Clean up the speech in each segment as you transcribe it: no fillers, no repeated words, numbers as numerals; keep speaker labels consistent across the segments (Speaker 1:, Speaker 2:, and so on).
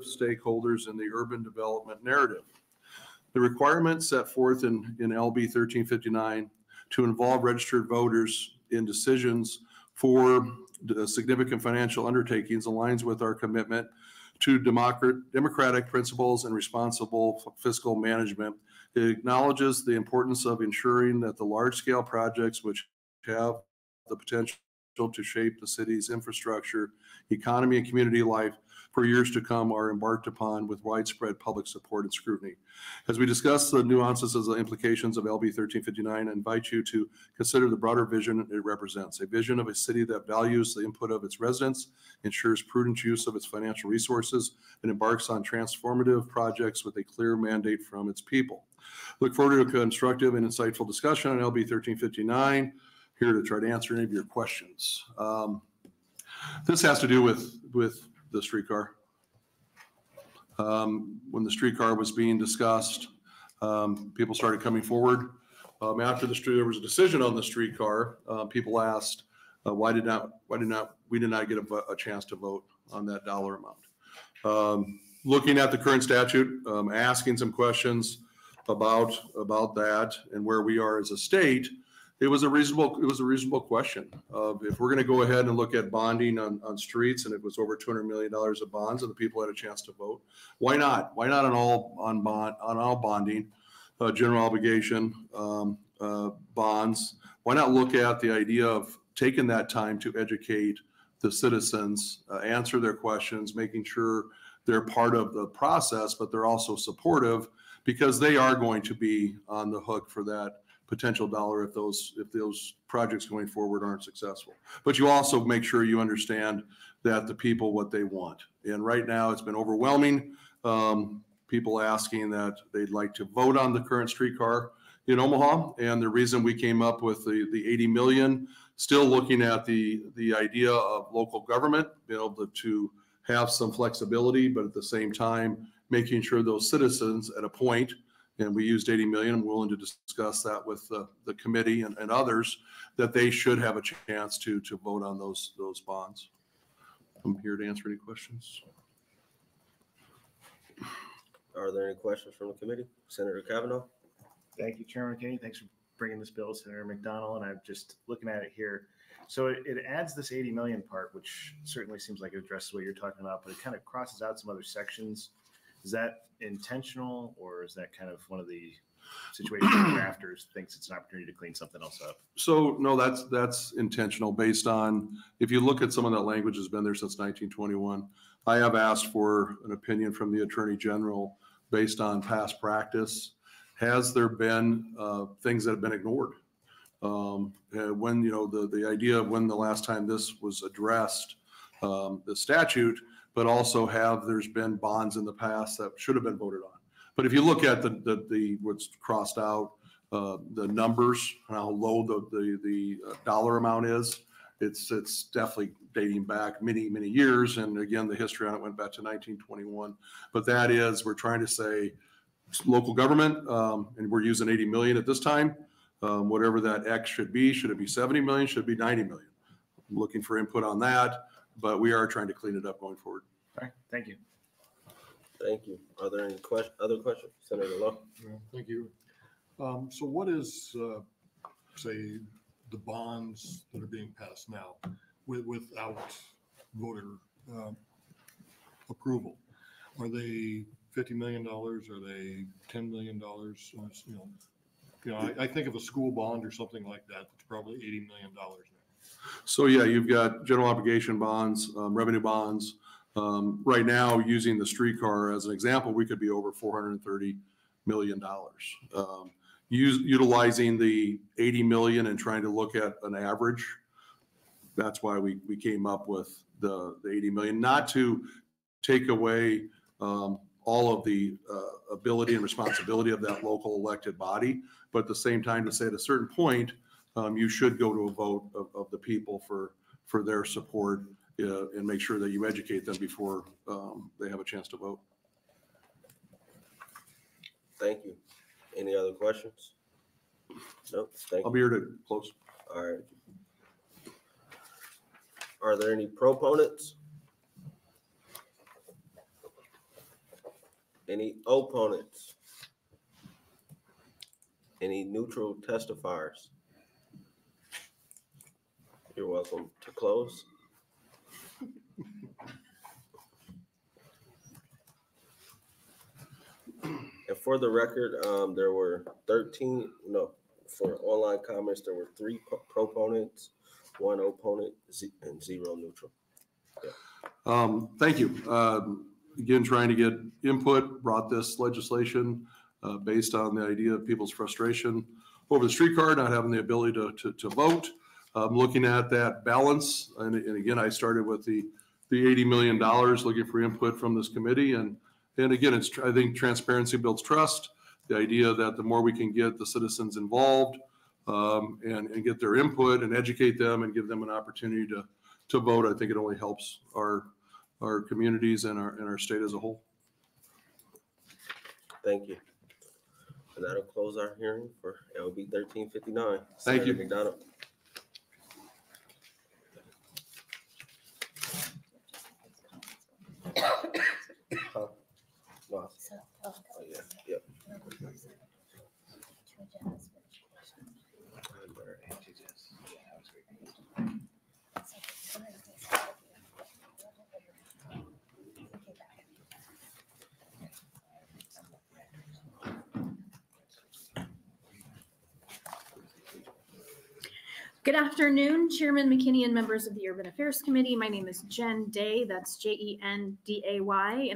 Speaker 1: stakeholders in the urban development narrative. The requirements set forth in LB 1359 to involve registered voters in decisions for significant financial undertakings aligns with our commitment to democratic principles and responsible fiscal management. It acknowledges the importance of ensuring that the large-scale projects which have the potential to shape the city's infrastructure, economy, and community life for years to come are embarked upon with widespread public support and scrutiny. As we discuss the nuances and the implications of LB 1359, I invite you to consider the broader vision it represents, a vision of a city that values the input of its residents, ensures prudent use of its financial resources, and embarks on transformative projects with a clear mandate from its people. Look forward to a constructive and insightful discussion on LB 1359. Here to try to answer any of your questions. This has to do with the streetcar. When the streetcar was being discussed, people started coming forward. After there was a decision on the streetcar, people asked, why did we did not get a chance to vote on that dollar amount? Looking at the current statute, asking some questions about that and where we are as a state, it was a reasonable question. If we're going to go ahead and look at bonding on streets, and it was over $200 million of bonds, and the people had a chance to vote, why not? Why not on all bonding, general obligation bonds? Why not look at the idea of taking that time to educate the citizens, answer their questions, making sure they're part of the process, but they're also supportive because they are going to be on the hook for that potential dollar if those projects going forward aren't successful. But you also make sure you understand that the people, what they want. And right now it's been overwhelming. People asking that they'd like to vote on the current streetcar in Omaha. And the reason we came up with the 80 million, still looking at the idea of local government, being able to have some flexibility, but at the same time, making sure those citizens at a point, and we used 80 million. I'm willing to discuss that with the committee and others, that they should have a chance to vote on those bonds. I'm here to answer any questions.
Speaker 2: Are there any questions from the committee? Senator Cavanaugh.
Speaker 3: Thank you, Chairman McKinney. Thanks for bringing this bill, Senator McDonnell. And I'm just looking at it here. So it adds this 80 million part, which certainly seems like it addresses what you're talking about, but it kind of crosses out some other sections. Is that intentional, or is that kind of one of the situations where drafters thinks it's an opportunity to clean something else up?
Speaker 1: So no, that's intentional based on, if you look at some of that language has been there since 1921. I have asked for an opinion from the Attorney General based on past practice. Has there been things that have been ignored? When, the idea of when the last time this was addressed, the statute, but also there's been bonds in the past that should have been voted on. But if you look at the what's crossed out, the numbers, how low the dollar amount is, it's definitely dating back many years. And again, the history on it went back to 1921. But that is, we're trying to say local government, and we're using 80 million at this time. Whatever that X should it be 70 million? Should it be 90 million? I'm looking for input on that. But we are trying to clean it up going forward.
Speaker 3: All right, thank you.
Speaker 2: Thank you. Are there any other questions? Senator Lowe.
Speaker 4: Yeah, thank you. So what is, say, the bonds that are being passed now without voter approval? Are they $50 million? Are they $10 million? I think of a school bond or something like that. It's probably $80 million now.
Speaker 1: So yeah, you've got general obligation bonds, revenue bonds. Right now, using the streetcar as an example, we could be over $430 million. Utilizing the 80 million and trying to look at an average. That's why we came up with the 80 million, not to take away all of the ability and responsibility of that local elected body, but at the same time to say at a certain point, you should go to a vote of the people for their support and make sure that you educate them before they have a chance to vote.
Speaker 2: Thank you. Any other questions? No, thank you.
Speaker 1: I'll be here to close.
Speaker 2: All right. Are there any proponents? Any opponents? Any neutral testifiers? You're welcome to close. And for the record, there were 13, for online comments, there were 3 proponents, 1 opponent, and 0 neutral.
Speaker 1: Thank you. Again, trying to get input, brought this legislation based on the idea of people's frustration over the streetcar, not having the ability to vote. Looking at that balance, and again, I started with the $80 million, looking for input from this committee. And again, I think transparency builds trust. The idea that the more we can get the citizens involved and get their input and educate them and give them an opportunity to vote, I think it only helps our communities and our state as a whole.
Speaker 2: Thank you. And that'll close our hearing for LB 1359.
Speaker 1: Thank you.
Speaker 2: McDonnell. Yep.
Speaker 5: Good afternoon, Chairman McKinney and members of the Urban Affairs Committee. My name is Jen Day, that's Jenday, and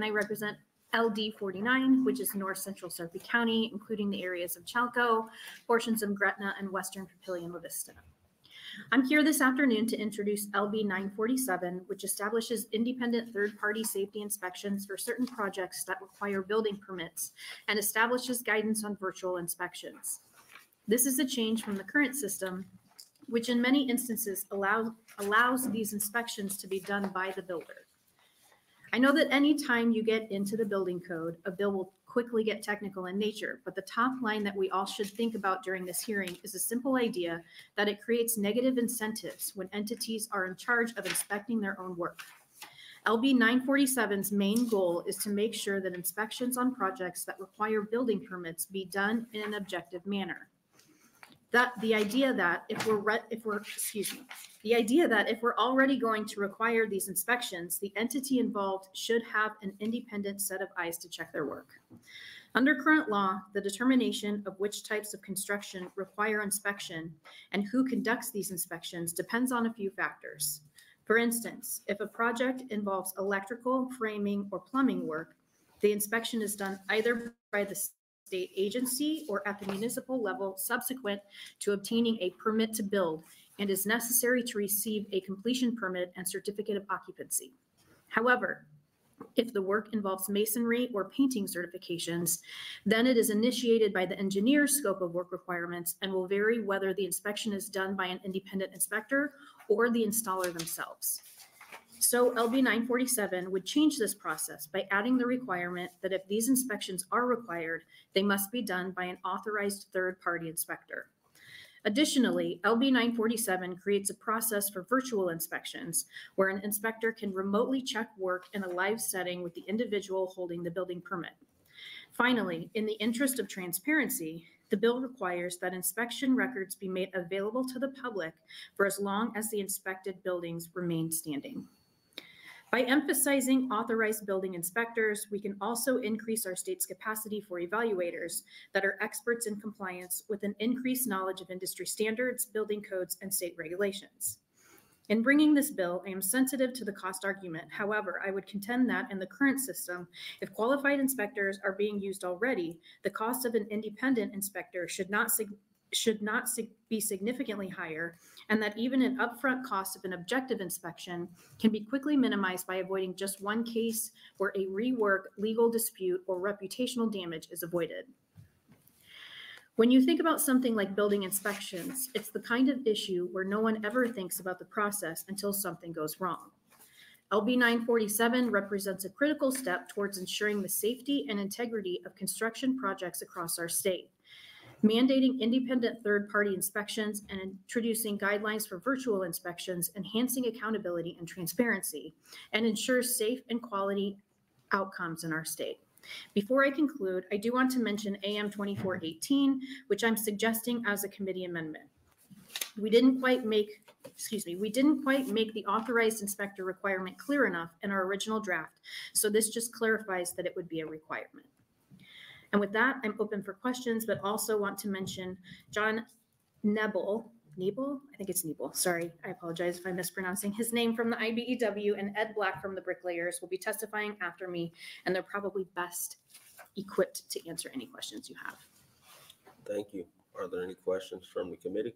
Speaker 5: I represent LD 49, which is North Central Sarpy County, including the areas of Chalco, portions of Gretna, and Western Papillion La Vista. I'm here this afternoon to introduce LB 947, which establishes independent third-party safety inspections for certain projects that require building permits and establishes guidance on virtual inspections. This is a change from the current system, which in many instances allows these inspections to be done by the builder. I know that any time you get into the building code, a bill will quickly get technical in nature, but the top line that we all should think about during this hearing is a simple idea that it creates negative incentives when entities are in charge of inspecting their own work. LB 947's main goal is to make sure that inspections on projects that require building permits be done in an objective manner. The idea that if we're already going to require these inspections, the entity involved should have an independent set of eyes to check their work. Under current law, the determination of which types of construction require inspection and who conducts these inspections depends on a few factors. For instance, if a project involves electrical, framing, or plumbing work, the inspection is done either by the state agency or at the municipal level subsequent to obtaining a permit to build and is necessary to receive a completion permit and certificate of occupancy. However, if the work involves masonry or painting certifications, then it is initiated by the engineer's scope of work requirements and will vary whether the inspection is done by an independent inspector or the installer themselves. So LB 947 would change this process by adding the requirement that if these inspections are required, they must be done by an authorized third-party inspector. Additionally, LB 947 creates a process for virtual inspections where an inspector can remotely check work in a live setting with the individual holding the building permit. Finally, in the interest of transparency, the bill requires that inspection records be made available to the public for as long as the inspected buildings remain standing. By emphasizing authorized building inspectors, we can also increase our state's capacity for evaluators that are experts in compliance with an increased knowledge of industry standards, building codes, and state regulations. In bringing this bill, I am sensitive to the cost argument. However, I would contend that in the current system, if qualified inspectors are being used already, the cost of an independent inspector should not be significantly higher, and that even an upfront cost of an objective inspection can be quickly minimized by avoiding just one case where a rework, legal dispute, or reputational damage is avoided. When you think about something like building inspections, it's the kind of issue where no one ever thinks about the process until something goes wrong. LB 947 represents a critical step towards ensuring the safety and integrity of construction projects across our state. Mandating independent third-party inspections and introducing guidelines for virtual inspections, enhancing accountability and transparency, and ensures safe and quality outcomes in our state. Before I conclude, I do want to mention AM 2418, which I'm suggesting as a committee amendment. We didn't quite make the authorized inspector requirement clear enough in our original draft, so this just clarifies that it would be a requirement. And with that, I'm open for questions, but also want to mention John Nebel, I think it's Nebel, sorry, I apologize if I'm mispronouncing his name, from the IBEW, and Ed Black from the Bricklayers will be testifying after me, and they're probably best equipped to answer any questions you have.
Speaker 2: Thank you. Are there any questions from the committee?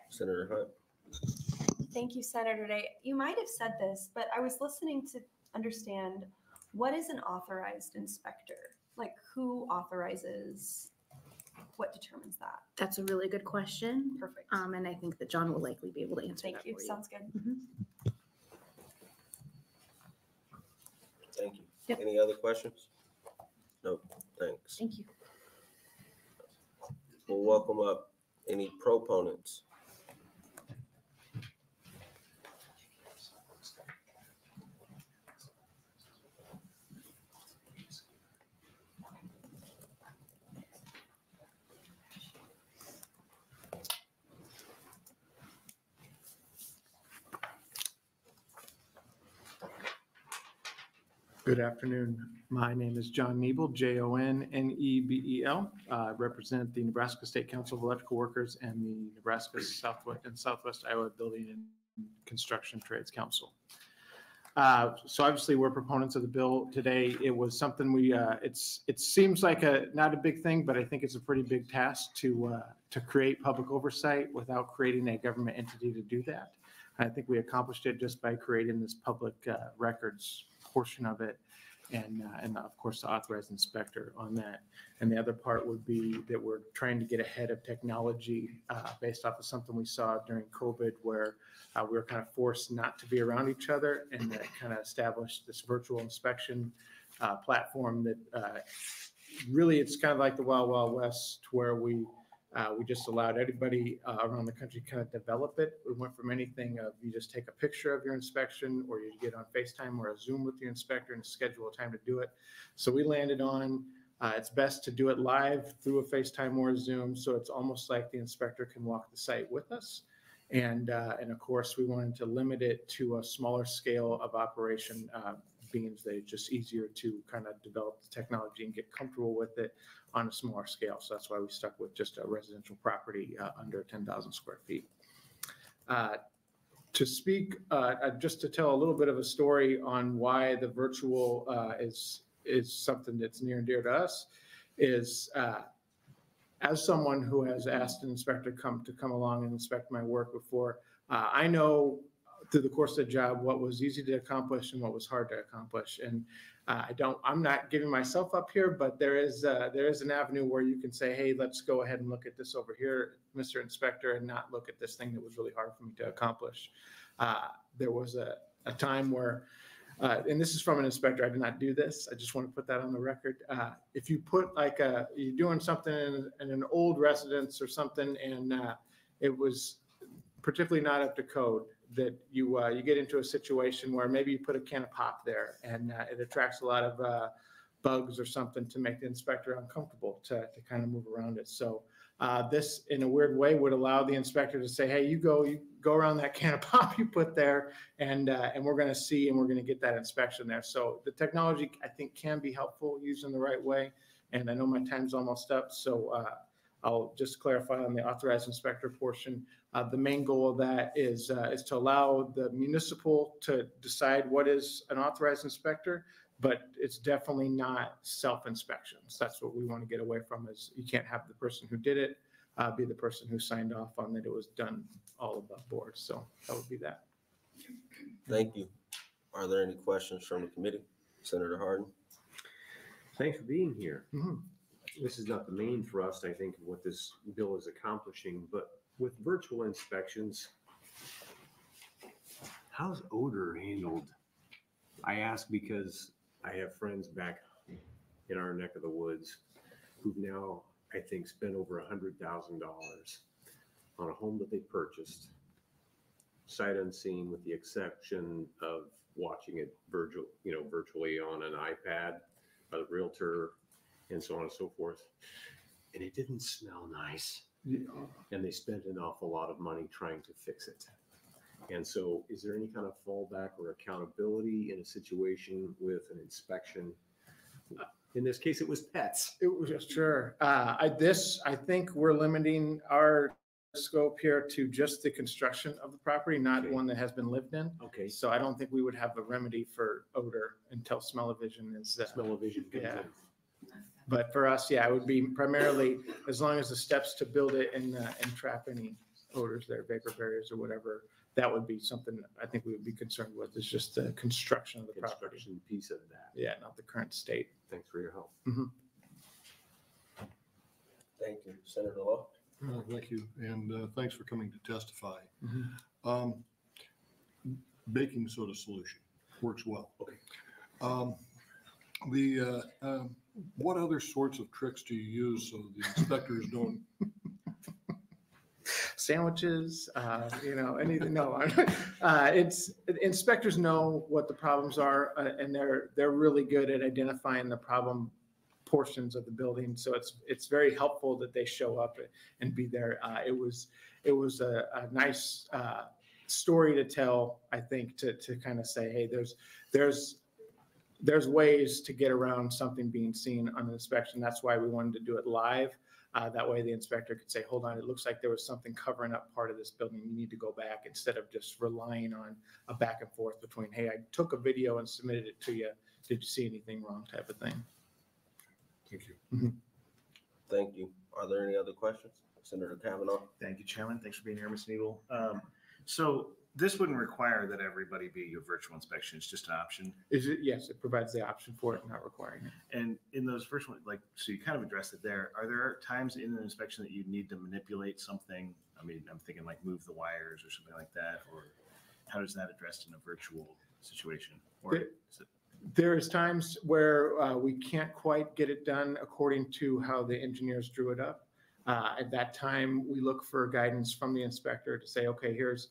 Speaker 2: Senator Hunt.
Speaker 6: Thank you, Senator Day. You might have said this, but I was listening to understand, what is an authorized inspector? Like, who authorizes? What determines that?
Speaker 5: That's a really good question.
Speaker 6: Perfect.
Speaker 5: And I think that John will likely be able to answer
Speaker 6: Thank
Speaker 5: that
Speaker 6: you.
Speaker 5: for you.
Speaker 6: Sounds good.
Speaker 2: Thank you.
Speaker 5: Yep.
Speaker 2: Any other questions? No, thanks.
Speaker 5: Thank you.
Speaker 2: We'll welcome up any proponents.
Speaker 7: Good afternoon. My name is John Nebel, Jonnebel. I represent the Nebraska State Council of Electrical Workers and the Nebraska Southwest Iowa Building and Construction Trades Council. So obviously we're proponents of the bill today. It was something it seems like not a big thing, but I think it's a pretty big task to create public oversight without creating a government entity to do that. I think we accomplished it just by creating this public records portion of it, and of course the authorized inspector on that. And the other part would be that we're trying to get ahead of technology based off of something we saw during COVID, where we were kind of forced not to be around each other, and that kind of established this virtual inspection platform that really, it's kind of like the Wild Wild West, where we just allowed everybody around the country to kind of develop it. We went from anything of you just take a picture of your inspection, or you get on FaceTime or a Zoom with your inspector and schedule a time to do it. So we landed on it's best to do it live through a FaceTime or a Zoom, so it's almost like the inspector can walk the site with us. And of course, we wanted to limit it to a smaller scale of operation, being that it's just easier to kind of develop the technology and get comfortable with it on a smaller scale. So that's why we stuck with just a residential property under 10,000 square feet. To speak, just to tell a little bit of a story on why the virtual is something that's near and dear to us, is as someone who has asked an inspector to come along and inspect my work before, I know through the course of the job what was easy to accomplish and what was hard to accomplish. And I'm not giving myself up here, but there is an avenue where you can say, hey, let's go ahead and look at this over here, Mr. Inspector, and not look at this thing that was really hard for me to accomplish. There was a time where, and this is from an inspector, I did not do this, I just want to put that on the record. If you put you're doing something in an old residence or something, and it was particularly not up to code, that you get into a situation where maybe you put a can of pop there, and it attracts a lot of bugs or something to make the inspector uncomfortable to kind of move around it. So this, in a weird way, would allow the inspector to say, hey, you go around that can of pop you put there, and we're going to see, and we're going to get that inspection there. So the technology, I think, can be helpful used in the right way. And I know my time's almost up, so I'll just clarify on the authorized inspector portion. The main goal of that is to allow the municipal to decide what is an authorized inspector, but it's definitely not self-inspections. That's what we want to get away from, is you can't have the person who did it be the person who signed off on that it was done all above board. So that would be that.
Speaker 2: Thank you. Are there any questions from the committee? Senator Harden.
Speaker 8: Thanks for being here.
Speaker 7: Mm-hmm.
Speaker 8: This is not the main thrust, I think, of what this bill is accomplishing, but with virtual inspections, how's odor handled? I ask because I have friends back in our neck of the woods who've now, I think, spent over $100,000 on a home that they purchased, sight unseen, with the exception of watching it virtually on an iPad. by the realtor and so on and so forth. And it didn't smell nice. And they spent an awful lot of money trying to fix it. And so is there any kind of fallback or accountability in a situation with an inspection? In this case, it was pets.
Speaker 7: It was sure. I think we're limiting our scope here to just the construction of the property, not
Speaker 8: Okay.
Speaker 7: one that has been lived in.
Speaker 8: Okay,
Speaker 7: So I don't think we would have a remedy for odor until smell-o-vision is.
Speaker 8: smell-o-vision comes
Speaker 7: Yeah.
Speaker 8: in.
Speaker 7: But for us, yeah, it would be primarily as long as the steps to build it and trap any odors there, vapor barriers or whatever. That would be something I think we would be concerned with, is just the construction of the property.
Speaker 8: Construction piece of that.
Speaker 7: Yeah, not the current state.
Speaker 8: Thanks for your help.
Speaker 2: Thank you, Senator Law.
Speaker 4: Thank you, and thanks for coming to testify.
Speaker 7: Mhm.
Speaker 4: Baking soda solution works well.
Speaker 8: Okay.
Speaker 4: What other sorts of tricks do you use so the inspectors don't?
Speaker 7: Sandwiches, anything. No, it's inspectors know what the problems are, and they're really good at identifying the problem portions of the building. So it's very helpful that they show up and be there. It was a nice story to tell, I think, to kind of say, hey, there's ways to get around something being seen on an inspection. That's why we wanted to do it live. That way the inspector could say, hold on, it looks like there was something covering up part of this building. You need to go back, instead of just relying on a back and forth between, hey, I took a video and submitted it to you. Did you see anything wrong type of thing?
Speaker 4: Thank you.
Speaker 2: Thank you. Are there any other questions? Senator Cavanaugh?
Speaker 3: Thank you, Chairman. Thanks for being here, Ms. Needle. So this wouldn't require that everybody be a virtual inspection. It's just an option.
Speaker 7: Yes, it provides the option for it, not requiring it.
Speaker 3: And in those first ones, so you kind of addressed it there. Are there times in an inspection that you need to manipulate something? I mean, I'm thinking like move the wires or something like that, or how is that addressed in a virtual situation? Or is it?
Speaker 7: There is times where we can't quite get it done according to how the engineers drew it up. At that time, we look for guidance from the inspector to say, okay, here's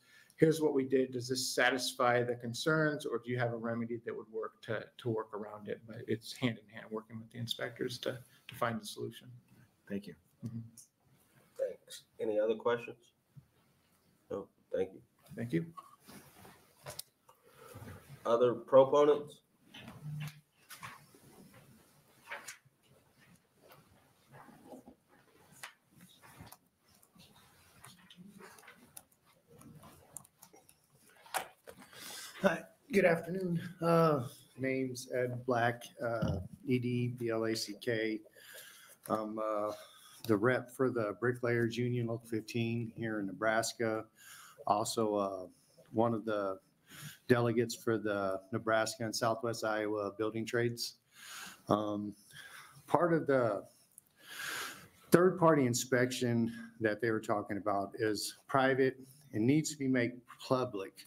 Speaker 7: what we did. Does this satisfy the concerns, or do you have a remedy that would work to work around it? But it's hand in hand working with the inspectors to find a solution.
Speaker 3: Thank you.
Speaker 2: Thanks. Any other questions? No, thank you.
Speaker 7: Thank you.
Speaker 2: Other proponents?
Speaker 9: Hi, good afternoon. Name's Ed Black, ED-BLACK. I'm the rep for the Bricklayers Union Local 15 here in Nebraska. Also one of the delegates for the Nebraska and Southwest Iowa Building Trades. Part of the third-party inspection that they were talking about is private and needs to be made public,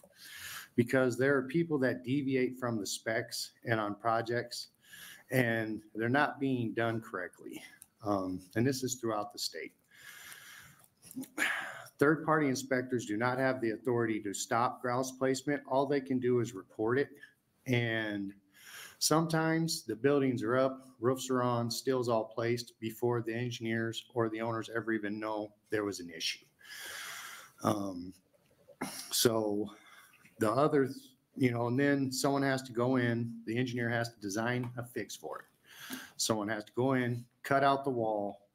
Speaker 9: because there are people that deviate from the specs and on projects, and they're not being done correctly. And this is throughout the state. Third-party inspectors do not have the authority to stop grouse placement. All they can do is report it. And sometimes the buildings are up, roofs are on, steel's all placed before the engineers or the owners ever even know there was an issue. So the other, and then someone has to go in, the engineer has to design a fix for it. Someone has to go in, cut out the wall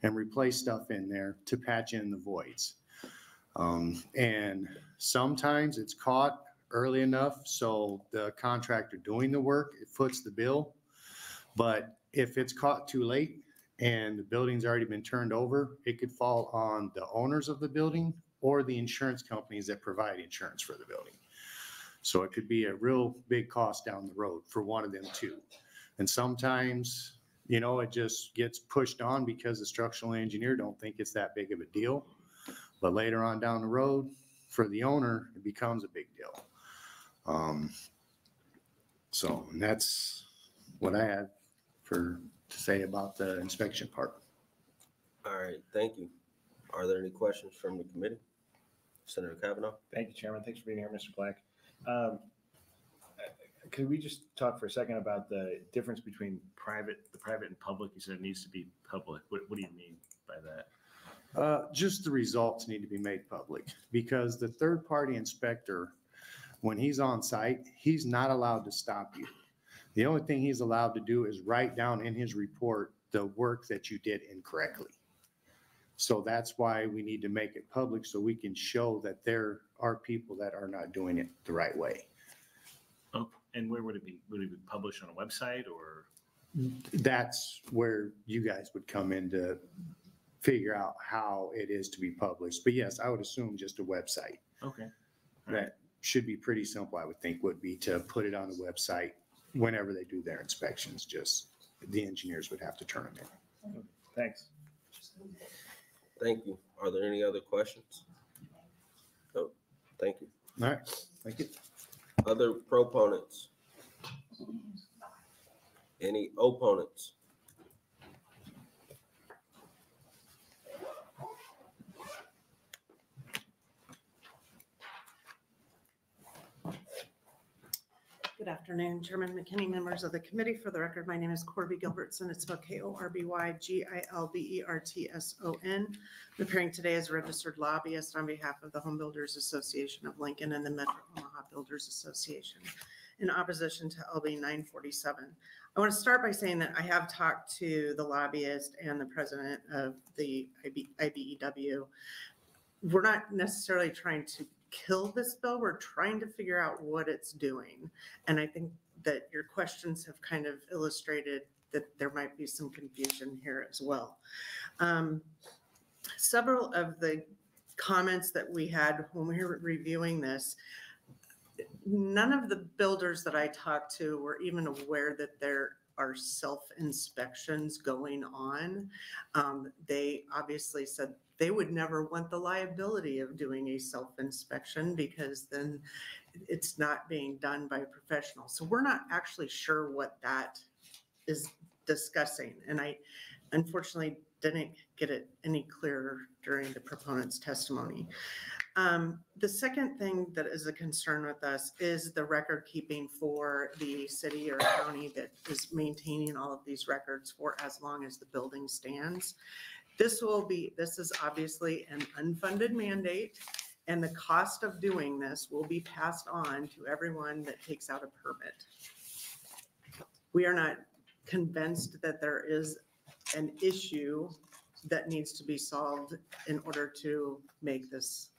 Speaker 9: and replace stuff in there to patch in the voids. And sometimes it's caught early enough so the contractor doing the work, it foots the bill. But if it's caught too late and the building's already been turned over, it could fall on the owners of the building or the insurance companies that provide insurance for the building. So it could be a real big cost down the road for one of them too. And sometimes, it just gets pushed on because the structural engineer don't think it's that big of a deal. But later on down the road, for the owner, it becomes a big deal. So that's what I had to say about the inspection part.
Speaker 2: All right, thank you. Are there any questions from the committee? Senator Cavanaugh?
Speaker 3: Thank you, Chairman. Thanks for being here, Mr. Black. A Could we just talk for a second about the difference between the private and public? You said it needs to be public. What do you mean by that?
Speaker 9: Just the results need to be made public, because the third-party inspector, when he's on site, he's not allowed to stop you. The only thing he's allowed to do is write down in his report the work that you did incorrectly. So that's why we need to make it public, so we can show that there are people that are not doing it the right way.
Speaker 3: Oh, and where would it be? Would it be published on a website or?
Speaker 9: That's where you guys would come in to figure out how it is to be published. But yes, I would assume just a website.
Speaker 3: Okay.
Speaker 9: That should be pretty simple, I would think, would be to put it on the website whenever they do their inspections. Just the engineers would have to turn them in.
Speaker 3: Thanks.
Speaker 2: Thank you. Are there any other questions? No, thank you.
Speaker 9: All right, thank you.
Speaker 2: Other proponents? Any opponents?
Speaker 10: Good afternoon, Chairman McKinney, members of the committee. For the record, my name is Corby Gilbertson. It's spelled Korbygilbertson. I'm appearing today as a registered lobbyist on behalf of the Home Builders Association of Lincoln and the Metro Omaha Builders Association in opposition to LB 947. I want to start by saying that I have talked to the lobbyist and the president of the IBEW. We're not necessarily trying to kill this bill. We're trying to figure out what it's doing. And I think that your questions have kind of illustrated that there might be some confusion here as well. Several of the comments that we had when we were reviewing this, none of the builders that I talked to were even aware that there are self-inspections going on. They obviously said they would never want the liability of doing a self-inspection because then it's not being done by a professional. So we're not actually sure what that is discussing. And I unfortunately didn't get it any clearer during the proponent's testimony. The second thing that is a concern with us is the record keeping for the city or county that is maintaining all of these records for as long as the building stands. This is obviously an unfunded mandate, and the cost of doing this will be passed on to everyone that takes out a permit. We are not convinced that there is an issue that needs to be solved in order to make this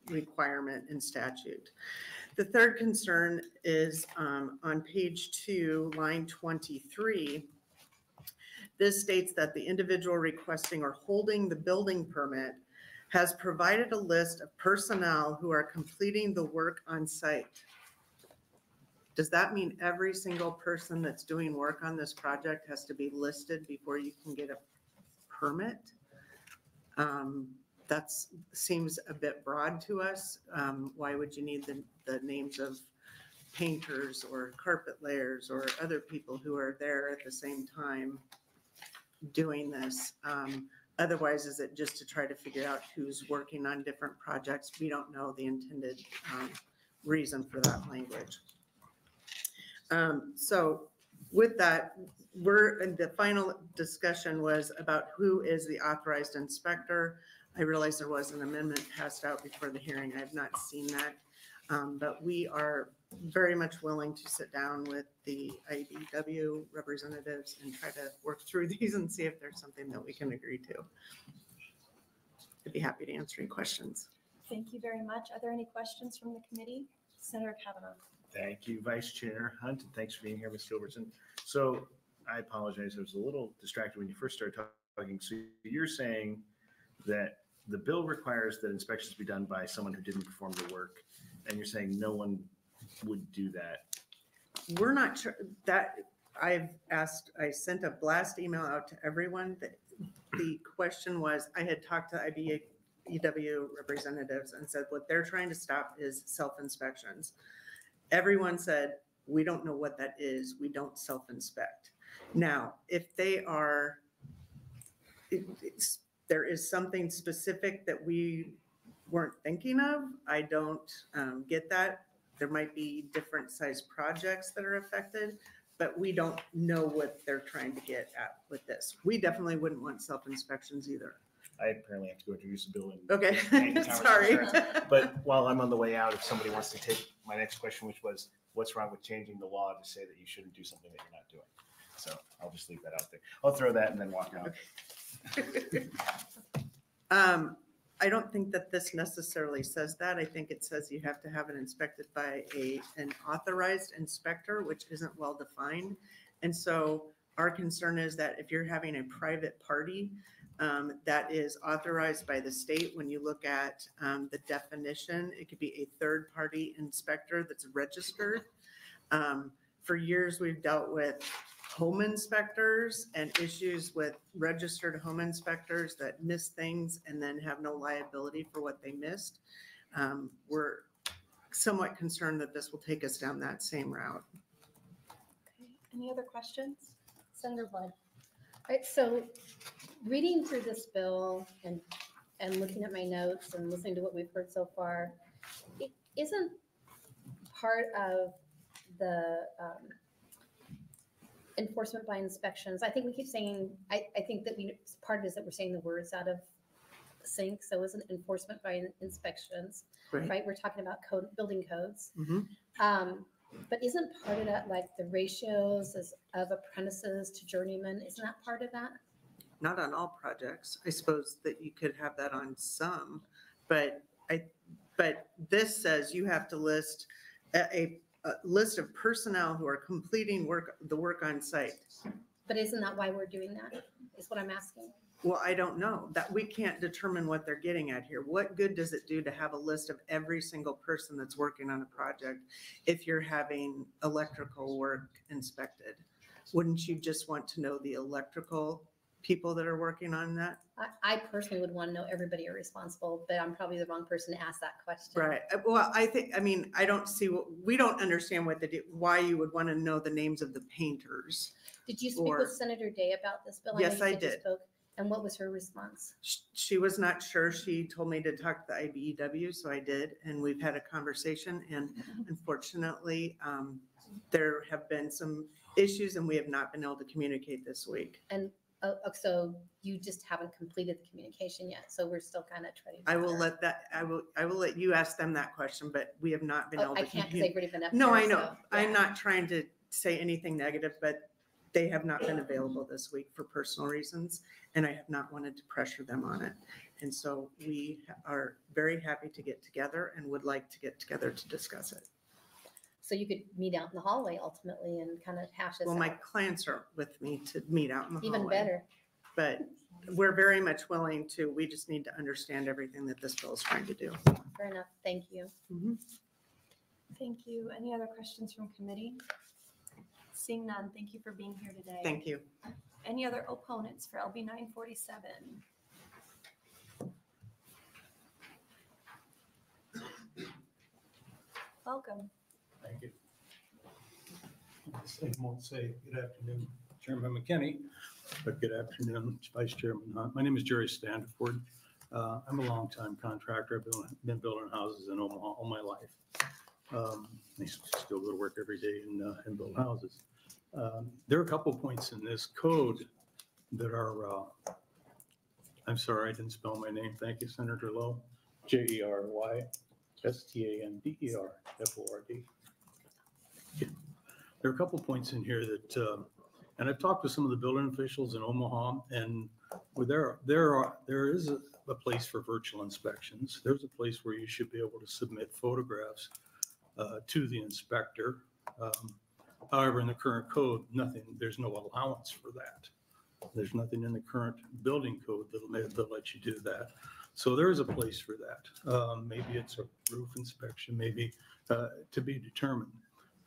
Speaker 10: requirement in statute. The third concern is on page 2, line 23. This states that the individual requesting or holding the building permit has provided a list of personnel who are completing the work on site. Does that mean every single person that's doing work on this project has to be listed before you can get a permit? That seems a bit broad to us. Why would you need the names of painters or carpet layers or other people who are there at the same time doing this? Otherwise, is it just to try to figure out who's working on different projects? We don't know the intended reason for that language. So with that, the final discussion was about who is the authorized inspector. I realize there was an amendment passed out before the hearing. I have not seen that, but we are very much willing to sit down with the IBEW representatives and try to work through these and see if there's something that we can agree to. I'd be happy to answer any questions.
Speaker 6: Thank you very much. Are there any questions from the committee? Senator Cavanaugh.
Speaker 3: Thank you, Vice Chair Hunt, and thanks for being here, Ms. Gilbertson. So I apologize, I was a little distracted when you first started talking. So you're saying that the bill requires that inspections be done by someone who didn't perform the work, and you're saying no one would do that?
Speaker 10: We're not sure that I sent a blast email out to everyone that the question was, I had talked to IBEW representatives and said what they're trying to stop is self-inspections. Everyone said, we don't know what that is. We don't self-inspect. Now, if they are, there is something specific that we weren't thinking of, I don't get that. there might be different size projects that are affected, but we don't know what they're trying to get at with this. We definitely wouldn't want self-inspections either.
Speaker 3: I apparently have to go introduce a bill. And
Speaker 10: Okay,
Speaker 3: make the tower's
Speaker 10: sorry.
Speaker 3: insurance. But while I'm on the way out, if somebody wants to take my next question, which was, what's wrong with changing the law to say that you shouldn't do something that you're not doing? So I'll just leave that out there. I'll throw that and then walk out.
Speaker 10: I don't think that this necessarily says that. I think it says you have to have it inspected by an authorized inspector, which isn't well defined. And so our concern is that if you're having a private party that is authorized by the state, when you look at the definition, it could be a third-party inspector that's registered. For years, we've dealt with home inspectors and issues with registered home inspectors that miss things and then have no liability for what they missed. We're somewhat concerned that this will take us down that same route.
Speaker 6: Okay. Any other questions?
Speaker 11: Senator Blunt. All right, so reading through this bill and looking at my notes and listening to what we've heard so far, it isn't part of the enforcement by inspections. I think we keep saying, I think that part of it is that we're saying the words out of sync. So isn't enforcement by inspections, right? We're talking about building codes. But isn't part of that like the ratios of apprentices to journeymen? Isn't that part of that?
Speaker 10: Not on all projects. I suppose that you could have that on some, but this says you have to list a list of personnel who are completing the work on site.
Speaker 11: But isn't that why we're doing that? Is what I'm asking.
Speaker 10: Well, I don't know that we can't determine what they're getting at here. What good does it do to have a list of every single person that's working on a project if you're having electrical work inspected? Wouldn't you just want to know the electrical people that are working on that?
Speaker 11: I personally would want to know everybody are responsible, but I'm probably the wrong person to ask that question.
Speaker 10: Right. Well, I don't see we don't understand why you would want to know the names of the painters.
Speaker 11: Did you speak with Senator Day about this bill?
Speaker 10: Yes, I did.
Speaker 11: And what was her response?
Speaker 10: She was not sure. She told me to talk to the IBEW, so I did. And we've had a conversation. And unfortunately, there have been some issues and we have not been able to communicate this week.
Speaker 11: And so you just haven't completed the communication yet. So we're still kind of treading.
Speaker 10: I will let you ask them that question, but we have not been able to.
Speaker 11: I can't because they've already been up.
Speaker 10: No,
Speaker 11: there,
Speaker 10: I know.
Speaker 11: So, yeah.
Speaker 10: I'm not trying to say anything negative, but they have not been available this week for personal reasons, and I have not wanted to pressure them on it. And so we are very happy to get together and would like to get together to discuss it.
Speaker 11: So you could meet out in the hallway ultimately and kind of hash this out.
Speaker 10: Well, my clients are with me to meet out in the hallway.
Speaker 11: Even better.
Speaker 10: But we're very much willing to, we just need to understand everything that this bill is trying to do.
Speaker 11: Fair enough. Thank you.
Speaker 6: Thank you. Any other questions from committee? Seeing none, thank you for being here today.
Speaker 10: Thank you.
Speaker 6: Any other opponents for LB 947? Welcome.
Speaker 12: Thank you. I won't say good afternoon, Chairman McKinney, but good afternoon, Vice Chairman Hunt. My name is Jerry Standiford. I'm a longtime contractor. I've been building houses in Omaha all my life. I still go to work every day and build houses. There are a couple points in this code that are, I'm sorry, I didn't spell my name. Thank you, Senator Lowe. Jerry Standiford. There are a couple points in here that, and I've talked to some of the building officials in Omaha, and there is a place for virtual inspections. There's a place where you should be able to submit photographs to the inspector. However, in the current code, there's no allowance for that. There's nothing in the current building code that'll let you do that. So there is a place for that. Maybe it's a roof inspection, maybe to be determined.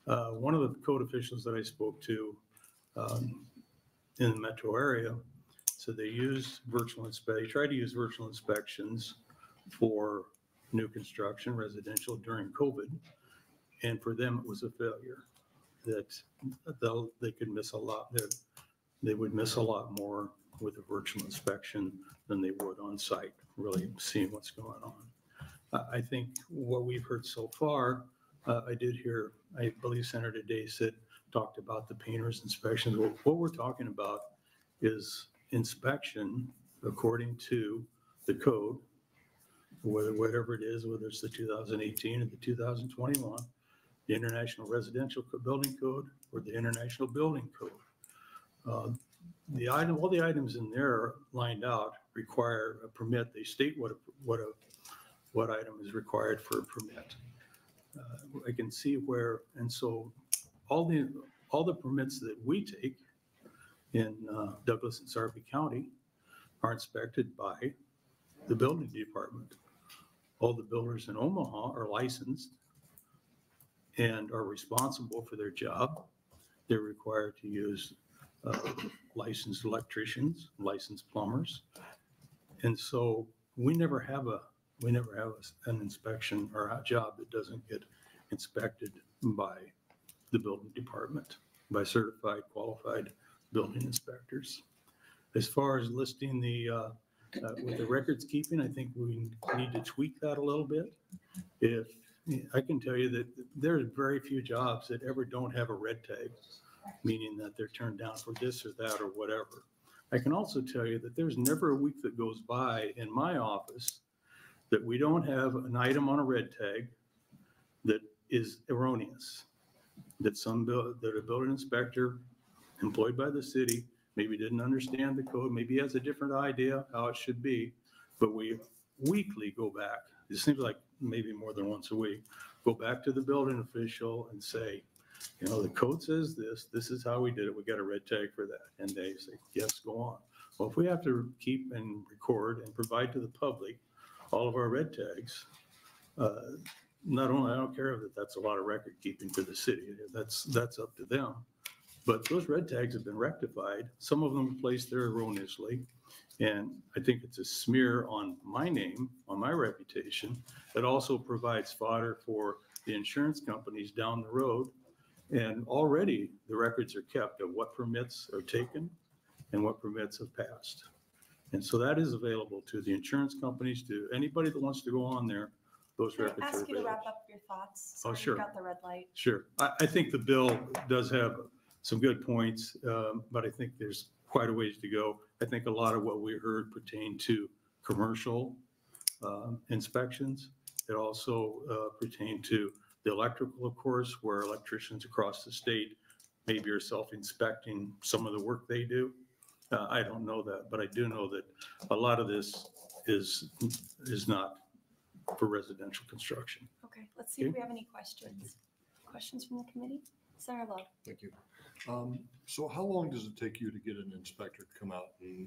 Speaker 12: One of the code officials that I spoke to in the metro area said they try to use virtual inspections for new construction, residential during COVID. And for them, it was a failure, that they could miss a lot. They would miss a lot more with a virtual inspection than they would on site, really seeing what's going on. I think what we've heard so far I did hear, I believe Senator Day talked about the painter's inspections. Well, what we're talking about is inspection according to the code, whatever it is, whether it's the 2018 or the 2021, the International Residential Building Code or the International Building Code. All the items in there lined out require a permit. They state what item is required for a permit. I can see where, and so all the permits that we take in Douglas and Sarpy County are inspected by the building department. All the builders in Omaha are licensed and are responsible for their job. They're required to use licensed electricians, licensed plumbers. And so we never have an inspection or a job that doesn't get inspected by the building department, by certified, qualified building inspectors. As far as listing with the records keeping, I think we need to tweak that a little bit. If I can tell you that there's very few jobs that ever don't have a red tag, meaning that they're turned down for this or that or whatever. I can also tell you that there's never a week that goes by in my office that we don't have an item on a red tag that is erroneous, that a building inspector employed by the city maybe didn't understand the code, maybe has a different idea how it should be, but we weekly go back. It seems like maybe more than once a week, go back to the building official and say, you know, the code says this is how we did it. We got a red tag for that. And they say, yes, go on. Well, if we have to keep and record and provide to the public all of our red tags, not only, I don't care if that's a lot of record keeping for the city, that's up to them. But those red tags have been rectified. Some of them placed there erroneously. And I think it's a smear on my name, on my reputation. It also provides fodder for the insurance companies down the road. And already the records are kept of what permits are taken and what permits have passed. And so that is available to the insurance companies, to anybody that wants to go on there. Those records are available.
Speaker 6: Ask you to wrap up your thoughts.
Speaker 12: Oh,
Speaker 6: Sorry,
Speaker 12: sure.
Speaker 6: you got the red light.
Speaker 12: Sure. I think the bill does have some good points, but I think there's quite a ways to go. I think a lot of what we heard pertained to commercial inspections. It also pertained to the electrical, of course, where electricians across the state maybe are self-inspecting some of the work they do. I don't know that, but I do know that a lot of this is not for residential construction.
Speaker 6: Okay, let's see if we have any questions. Questions from the committee? Senator Lowe.
Speaker 4: Thank you. So how long does it take you to get an inspector to come out and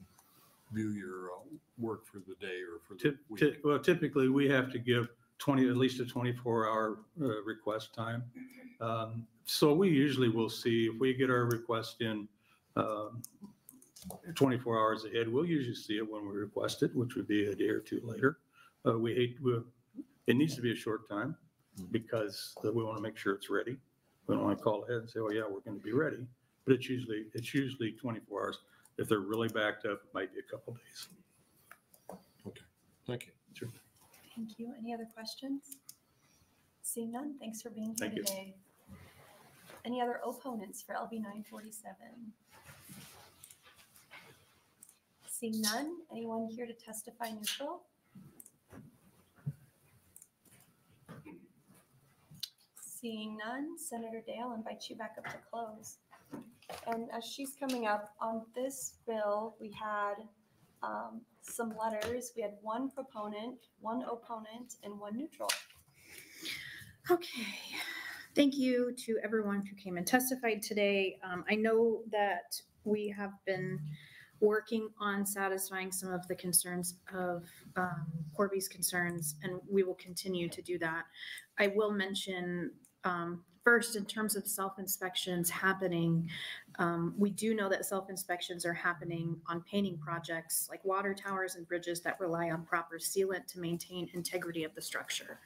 Speaker 4: view your work for the day or for the week?
Speaker 12: Well, typically we have to give at least a 24-hour request time. So we usually will see if we get our request in 24 hours ahead, we'll usually see it when we request it, which would be a day or two later. It needs to be a short time because we want to make sure it's ready. We don't want to call ahead and say, oh yeah, we're going to be ready. But it's usually 24 hours. If they're really backed up, it might be a couple days.
Speaker 4: Okay, thank you.
Speaker 12: Sure.
Speaker 6: Thank you. Any other questions? Seeing none, thanks for being here today. Any other opponents for LB 947? Seeing none, anyone here to testify neutral? Seeing none, Senator Day, I'll invite you back up to close. And as she's coming up on this bill, we had some letters. We had one proponent, one opponent, and one neutral.
Speaker 5: Okay. Thank you to everyone who came and testified today. I know that we have been working on satisfying some of the concerns of Corby's concerns, and we will continue to do that. I will mention first, in terms of self-inspections happening, we do know that self-inspections are happening on painting projects like water towers and bridges that rely on proper sealant to maintain integrity of the structure.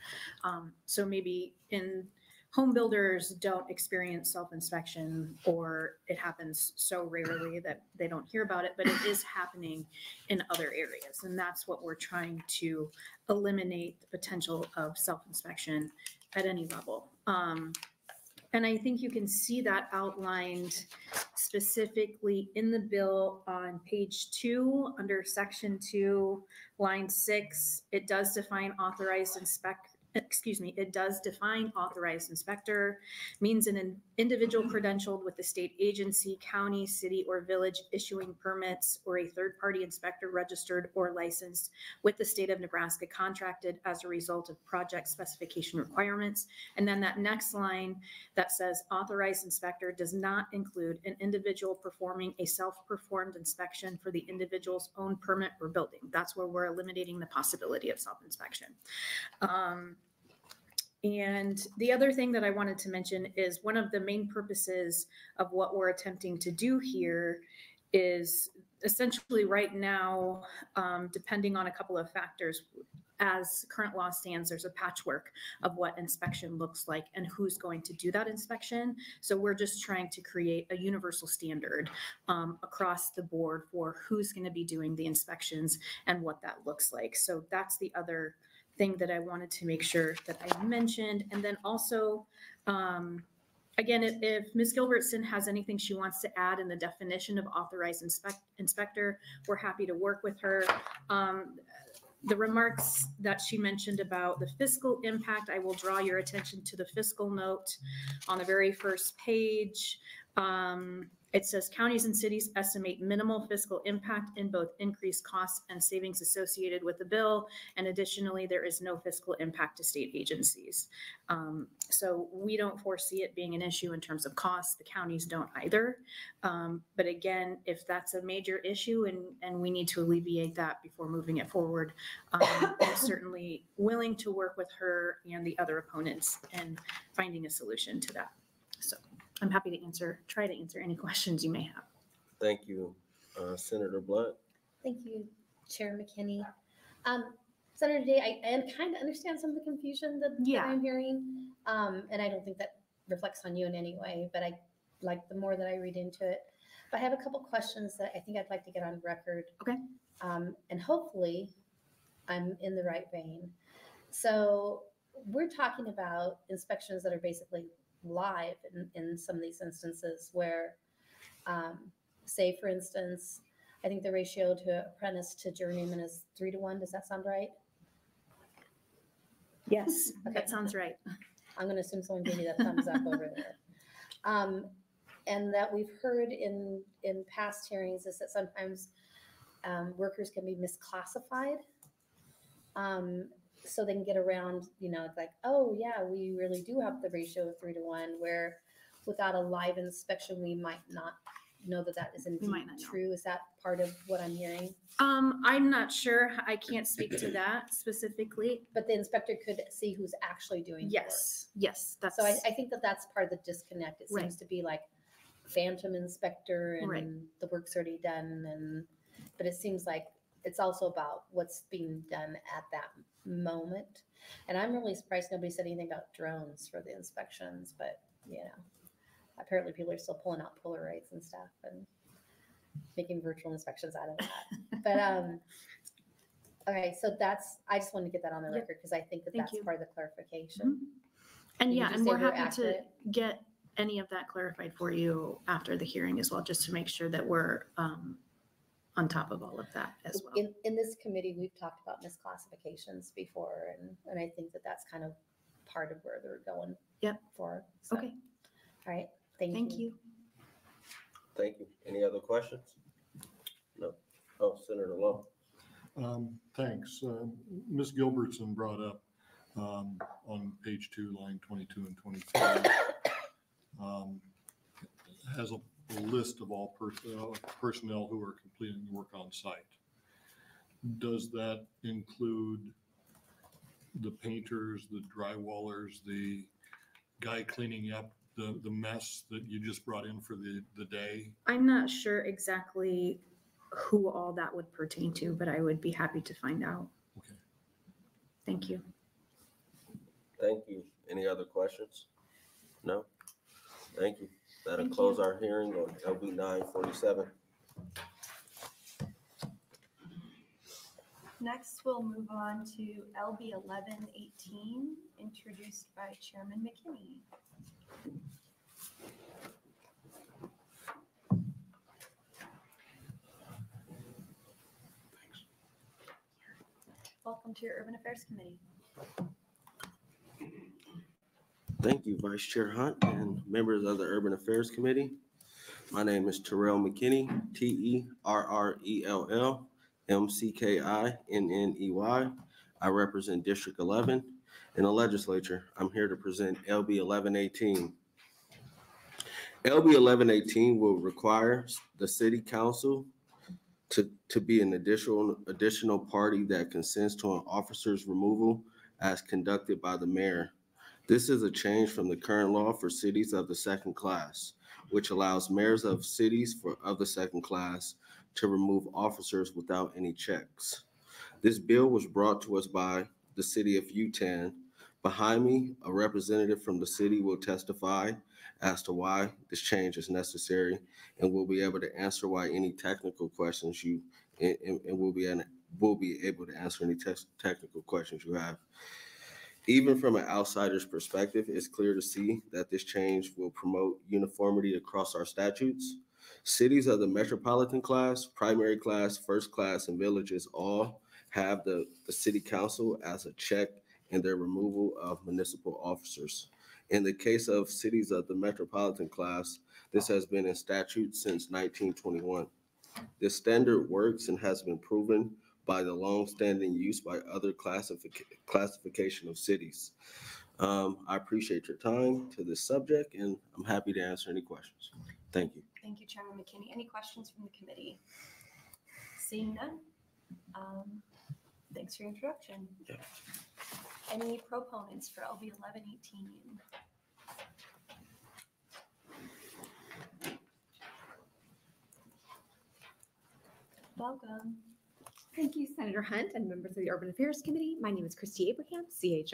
Speaker 5: So maybe in home builders don't experience self-inspection, or it happens so rarely that they don't hear about it, but it is happening in other areas. And that's what we're trying to eliminate, the potential of self-inspection at any level. And I think you can see that outlined specifically in the bill on page 2, under section 2, line 6. It does define authorized inspector, means an individual credentialed with the state agency, county, city, or village issuing permits, or a third-party inspector registered or licensed with the state of Nebraska, contracted as a result of project specification requirements. And then that next line that says authorized inspector does not include an individual performing a self-performed inspection for the individual's own permit or building. That's where we're eliminating the possibility of self-inspection. And the other thing that I wanted to mention is one of the main purposes of what we're attempting to do here is essentially right now, depending on a couple of factors, as current law stands, there's a patchwork of what inspection looks like and who's going to do that inspection. So we're just trying to create a universal standard across the board for who's going to be doing the inspections and what that looks like. So that's the other thing that I wanted to make sure that I mentioned. And then also, again, if Ms. Gilbertson has anything she wants to add in the definition of authorized inspector, we're happy to work with her. The remarks that she mentioned about the fiscal impact, I will draw your attention to the fiscal note on the very first page. It says counties and cities estimate minimal fiscal impact in both increased costs and savings associated with the bill. And additionally, there is no fiscal impact to state agencies. So we don't foresee it being an issue in terms of costs. The counties don't either. But again, if that's a major issue and we need to alleviate that before moving it forward, I'm certainly willing to work with her and the other opponents in finding a solution to that. So I'm happy to try to answer any questions you may have.
Speaker 2: Thank you, Senator Blunt.
Speaker 11: Thank you, Chair McKinney. Senator Day, I kind of understand some of the confusion that I'm hearing. And I don't think that reflects on you in any way, but I like the more that I read into it. But I have a couple questions that I think I'd like to get on record.
Speaker 5: Okay.
Speaker 11: And hopefully I'm in the right vein. So we're talking about inspections that are basically live in some of these instances where, say, for instance, I think the ratio to apprentice to journeyman is 3-to-1. Does that sound right?
Speaker 5: Yes,
Speaker 11: Okay.
Speaker 5: that sounds right.
Speaker 11: I'm going to assume someone gave me that thumbs up over there. And that we've heard in past hearings is that sometimes workers can be misclassified. So they can get around, it's like, oh yeah, we really do have the ratio of 3-to-1, where without a live inspection, we might not know that is indeed true. Is that part of what I'm hearing?
Speaker 5: I'm not sure. I can't speak to that specifically.
Speaker 11: But the inspector could see who's actually doing the work.
Speaker 5: Yes. That's
Speaker 11: So I think that's part of the disconnect. It seems to be like phantom inspector and the work's already done. But it seems like it's also about what's being done at that moment. And I'm really surprised nobody said anything about drones for the inspections, but apparently people are still pulling out Polaroids and stuff and making virtual inspections out of that. But okay, so I just wanted to get that on the record because I think that's part of the clarification.
Speaker 5: And and we're happy to get any of that clarified for you after the hearing as well, just to make sure that we're on top of all of that as well.
Speaker 11: In this committee, we've talked about misclassifications before, and I think that's kind of part of where they're going for. So.
Speaker 5: Okay.
Speaker 11: All right. Thank you.
Speaker 2: Thank you. Any other questions? No. Oh, Senator Lowe.
Speaker 4: Thanks. Ms. Gilbertson brought up on page 2, line 22 and 23, has a list of all personnel who are completing the work on site. Does that include the painters, the drywallers, the guy cleaning up the mess that you just brought in for the day?
Speaker 5: I'm not sure exactly who all that would pertain to, but I would be happy to find out.
Speaker 4: Okay.
Speaker 5: Thank you.
Speaker 2: Thank you. Any other questions? No? Thank you. That'll close our hearing on LB 947.
Speaker 6: Next, we'll move on to LB 1118, introduced by Chairman McKinney. Welcome to your Urban Affairs Committee.
Speaker 2: Thank you, Vice Chair Hunt and members of the Urban Affairs Committee. My name is Terrell McKinney, Terrell McKinney. I represent District 11 in the legislature. I'm here to present LB 1118. LB 1118 will require the city council to be an additional party that consents to an officer's removal as conducted by the mayor. This is a change from the current law for cities of the second class, which allows mayors of cities of the second class to remove officers without any checks. This bill was brought to us by the city of Utan. Behind me, a representative from the city will testify as to why this change is necessary, and we'll be able to answer why any technical questions we'll be able to answer any technical questions you have. Even from an outsider's perspective, it's clear to see that this change will promote uniformity across our statutes. Cities of the metropolitan class, primary class, first class, and villages all have the city council as a check in their removal of municipal officers. In the case of cities of the metropolitan class, this has been in statute since 1921. This standard works and has been proven by the long-standing use by other classification of cities. I appreciate your time to this subject, and I'm happy to answer any questions. Thank you.
Speaker 6: Thank you, Chairman McKinney. Any questions from the committee? Seeing none. Thanks for your introduction.
Speaker 2: Yeah.
Speaker 6: Any proponents for LB 1118? Welcome.
Speaker 13: Thank you, Senator Hunt and members of the Urban Affairs Committee. My name is Christy Abraham, CHRISTY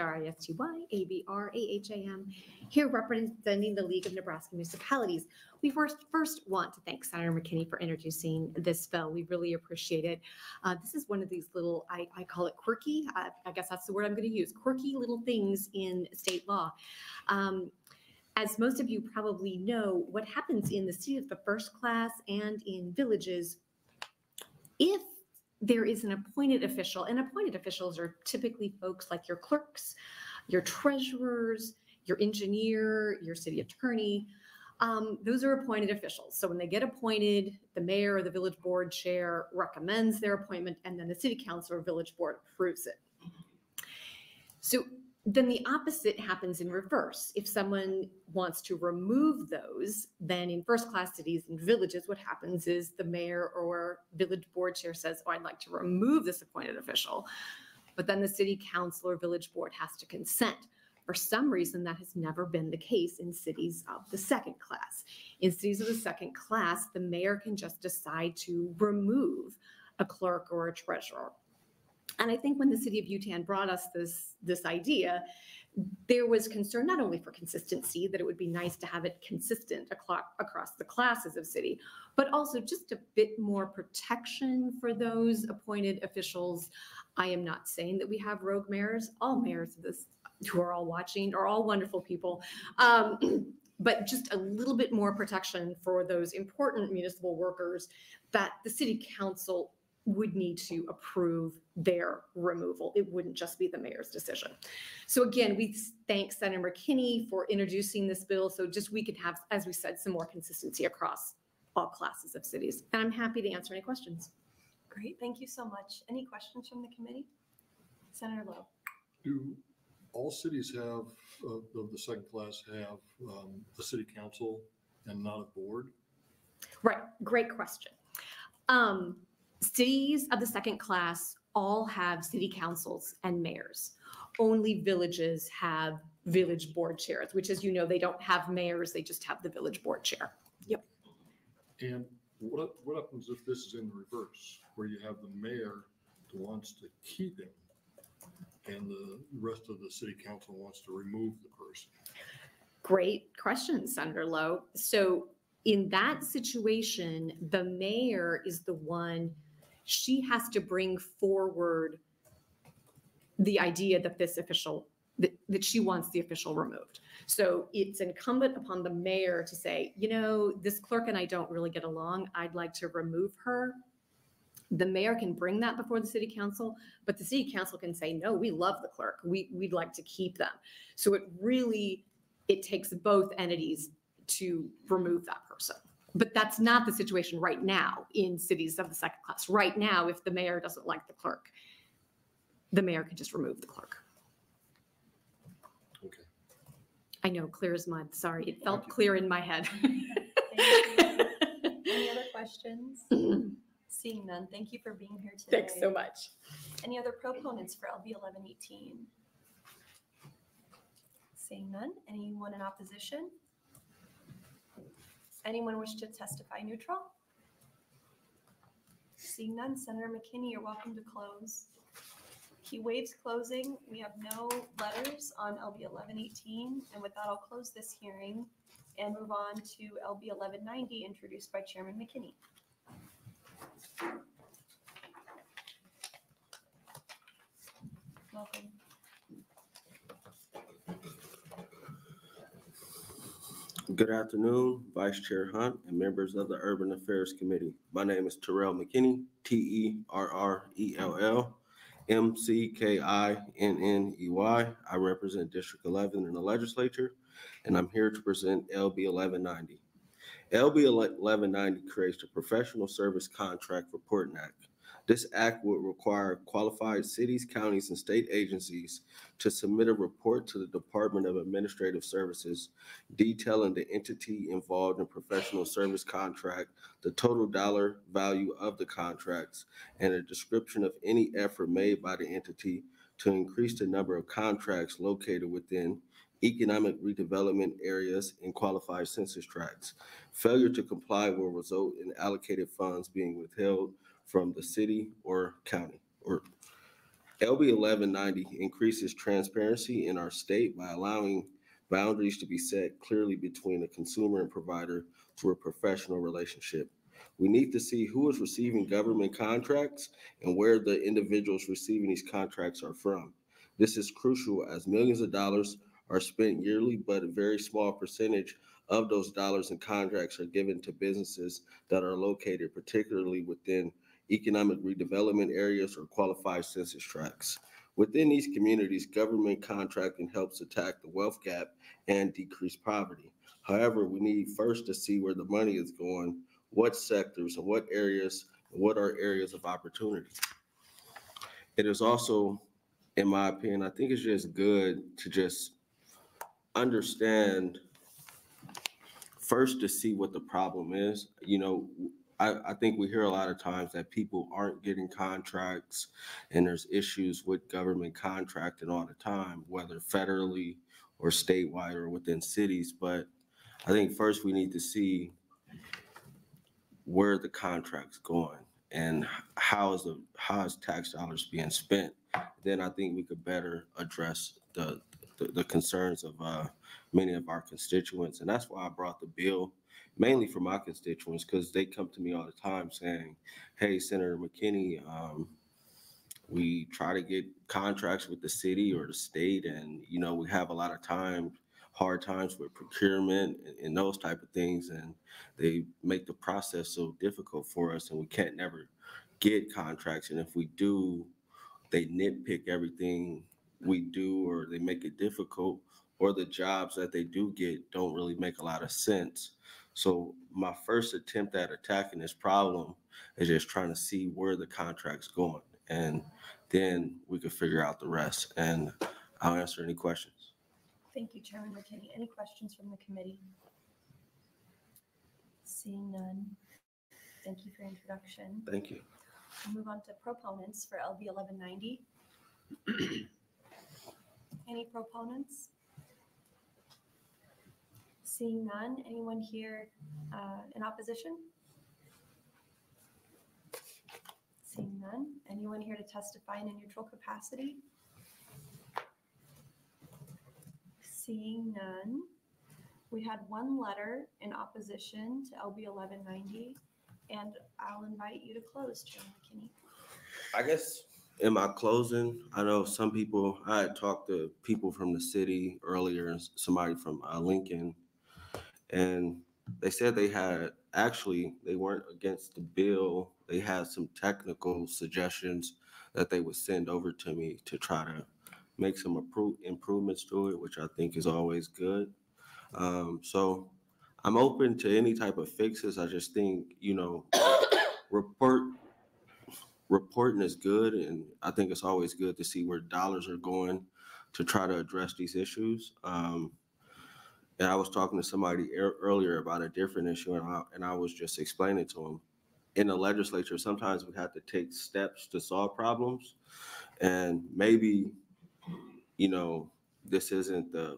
Speaker 13: ABRAHAM, here representing the League of Nebraska Municipalities. We first want to thank Senator McKinney for introducing this bill. We really appreciate it. This is one of these little, I call it quirky, I guess that's the word I'm going to use, quirky little things in state law. As most of you probably know, what happens in the city of the first class and in villages, if there is an appointed official, and appointed officials are typically folks like your clerks, your treasurers, your engineer, your city attorney. Those are appointed officials. So when they get appointed, the mayor or the village board chair recommends their appointment, and then the city council or village board approves it. So then the opposite happens in reverse. If someone wants to remove those, then in first class cities and villages, what happens is the mayor or village board chair says, oh, I'd like to remove this appointed official. But then the city council or village board has to consent. For some reason, that has never been the case in cities of the second class. In cities of the second class, the mayor can just decide to remove a clerk or a treasurer. And I think when the city of Utan brought us this idea, there was concern not only for consistency, that it would be nice to have it consistent across the classes of city, but also just a bit more protection for those appointed officials. I am not saying that we have rogue mayors. All mayors of this who are all watching are all wonderful people. But just a little bit more protection for those important municipal workers that the city council would need to approve their removal. It wouldn't just be the mayor's decision. So again, we thank Senator McKinney for introducing this bill. So just we could have, as we said, some more consistency across all classes of cities. And I'm happy to answer any questions.
Speaker 6: Great, thank you so much. Any questions from the committee? Senator Lowe.
Speaker 4: Do all cities have, of the second class, have a city council and not a board?
Speaker 13: Right, great question. Cities of the second class all have city councils and mayors. Only villages have village board chairs, which, as you know, they don't have mayors, they just have the village board chair. Yep.
Speaker 4: And what happens if this is in reverse, where you have the mayor who wants to keep him and the rest of the city council wants to remove the person?
Speaker 13: Great question, Senator Lowe. So in that situation, the mayor is the one she has to bring forward the idea that this official, that she wants the official removed. So it's incumbent upon the mayor to say, you know, this clerk and I don't really get along. I'd like to remove her. The mayor can bring that before the city council, but the city council can say, no, we love the clerk. We'd like to keep them. So it takes both entities to remove that person. But that's not the situation right now in cities of the second class. Right now, if the mayor doesn't like the clerk, the mayor can just remove the clerk.
Speaker 2: Okay.
Speaker 13: I know, clear as mud. Sorry, it felt clear in my head.
Speaker 6: Any other questions? Seeing none, thank you for being here today.
Speaker 13: Thanks so much.
Speaker 6: Any other proponents for LB 1118? Seeing none, anyone in opposition? Anyone wish to testify neutral? Seeing none, Senator McKinney, you're welcome to close. He waives closing. We have no letters on LB 1118, and with that, I'll close this hearing and move on to LB 1190, introduced by Chairman McKinney. Welcome.
Speaker 2: Good afternoon, Vice Chair Hunt and members of the Urban Affairs Committee. My name is Terrell McKinney, Terrell McKinney. I represent District 11 in the legislature, and I'm here to present LB 1190. LB 1190 creates the Professional Service Contract Reporting Act. This act would require qualified cities, counties, and state agencies to submit a report to the Department of Administrative Services detailing the entity involved in professional service contract, the total dollar value of the contracts, and a description of any effort made by the entity to increase the number of contracts located within economic redevelopment areas and qualified census tracts. Failure to comply will result in allocated funds being withheld from the city or county. Or LB 1190 increases transparency in our state by allowing boundaries to be set clearly between a consumer and provider through a professional relationship. We need to see who is receiving government contracts and where the individuals receiving these contracts are from. This is crucial as millions of dollars are spent yearly, but a very small percentage of those dollars and contracts are given to businesses that are located particularly within economic redevelopment areas or qualified census tracts. Within these communities, government contracting helps attack the wealth gap and decrease poverty. However, we need first to see where the money is going, what sectors and what areas, and what are areas of opportunity. It is also, in my opinion, I think it's just good to just understand first to see what the problem is. You know, I think we hear a lot of times that people aren't getting contracts and there's issues with government contracting all the time, whether federally or statewide or within cities. But I think first we need to see where the contract's going and how is tax dollars being spent. Then I think we could better address the concerns of many of our constituents. And that's why I brought the bill, mainly for my constituents, because they come to me all the time saying, hey, Senator McKinney, we try to get contracts with the city or the state, and, you know, we have a lot of hard times with procurement and those type of things, and they make the process so difficult for us, and we can't never get contracts. And if we do, they nitpick everything we do, or they make it difficult, or the jobs that they do get don't really make a lot of sense. So my first attempt at attacking this problem is just trying to see where the contract's going, and then we can figure out the rest. And I'll answer any questions.
Speaker 6: Thank you, Chairman McKinney. Any questions from the committee? Seeing none. Thank you for your introduction.
Speaker 2: Thank you.
Speaker 6: We'll move on to proponents for LB 1190. Any proponents? Seeing none. Anyone here in opposition? Seeing none. Anyone here to testify in a neutral capacity? Seeing none. We had one letter in opposition to LB 1190, and I'll invite you to close, Chairman McKinney.
Speaker 2: I guess in my closing, I know some people, I had talked to people from the city earlier, somebody from Lincoln, and they said they weren't against the bill. They had some technical suggestions that they would send over to me to try to make some improvements to it, which I think is always good. So I'm open to any type of fixes. I just think, reporting is good, and I think it's always good to see where dollars are going to try to address these issues. And I was talking to somebody earlier about a different issue, and I was just explaining to them, in the legislature, sometimes we have to take steps to solve problems, and maybe, this isn't the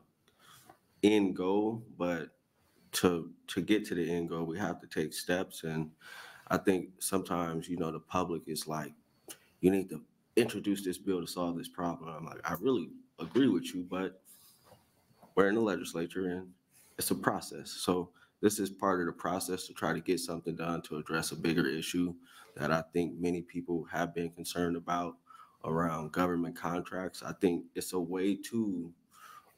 Speaker 2: end goal, but to get to the end goal, we have to take steps. And I think sometimes, the public is like, you need to introduce this bill to solve this problem. I'm like, I really agree with you, but we're in the legislature and it's a process. So this is part of the process to try to get something done to address a bigger issue that I think many people have been concerned about around government contracts. I think it's a way to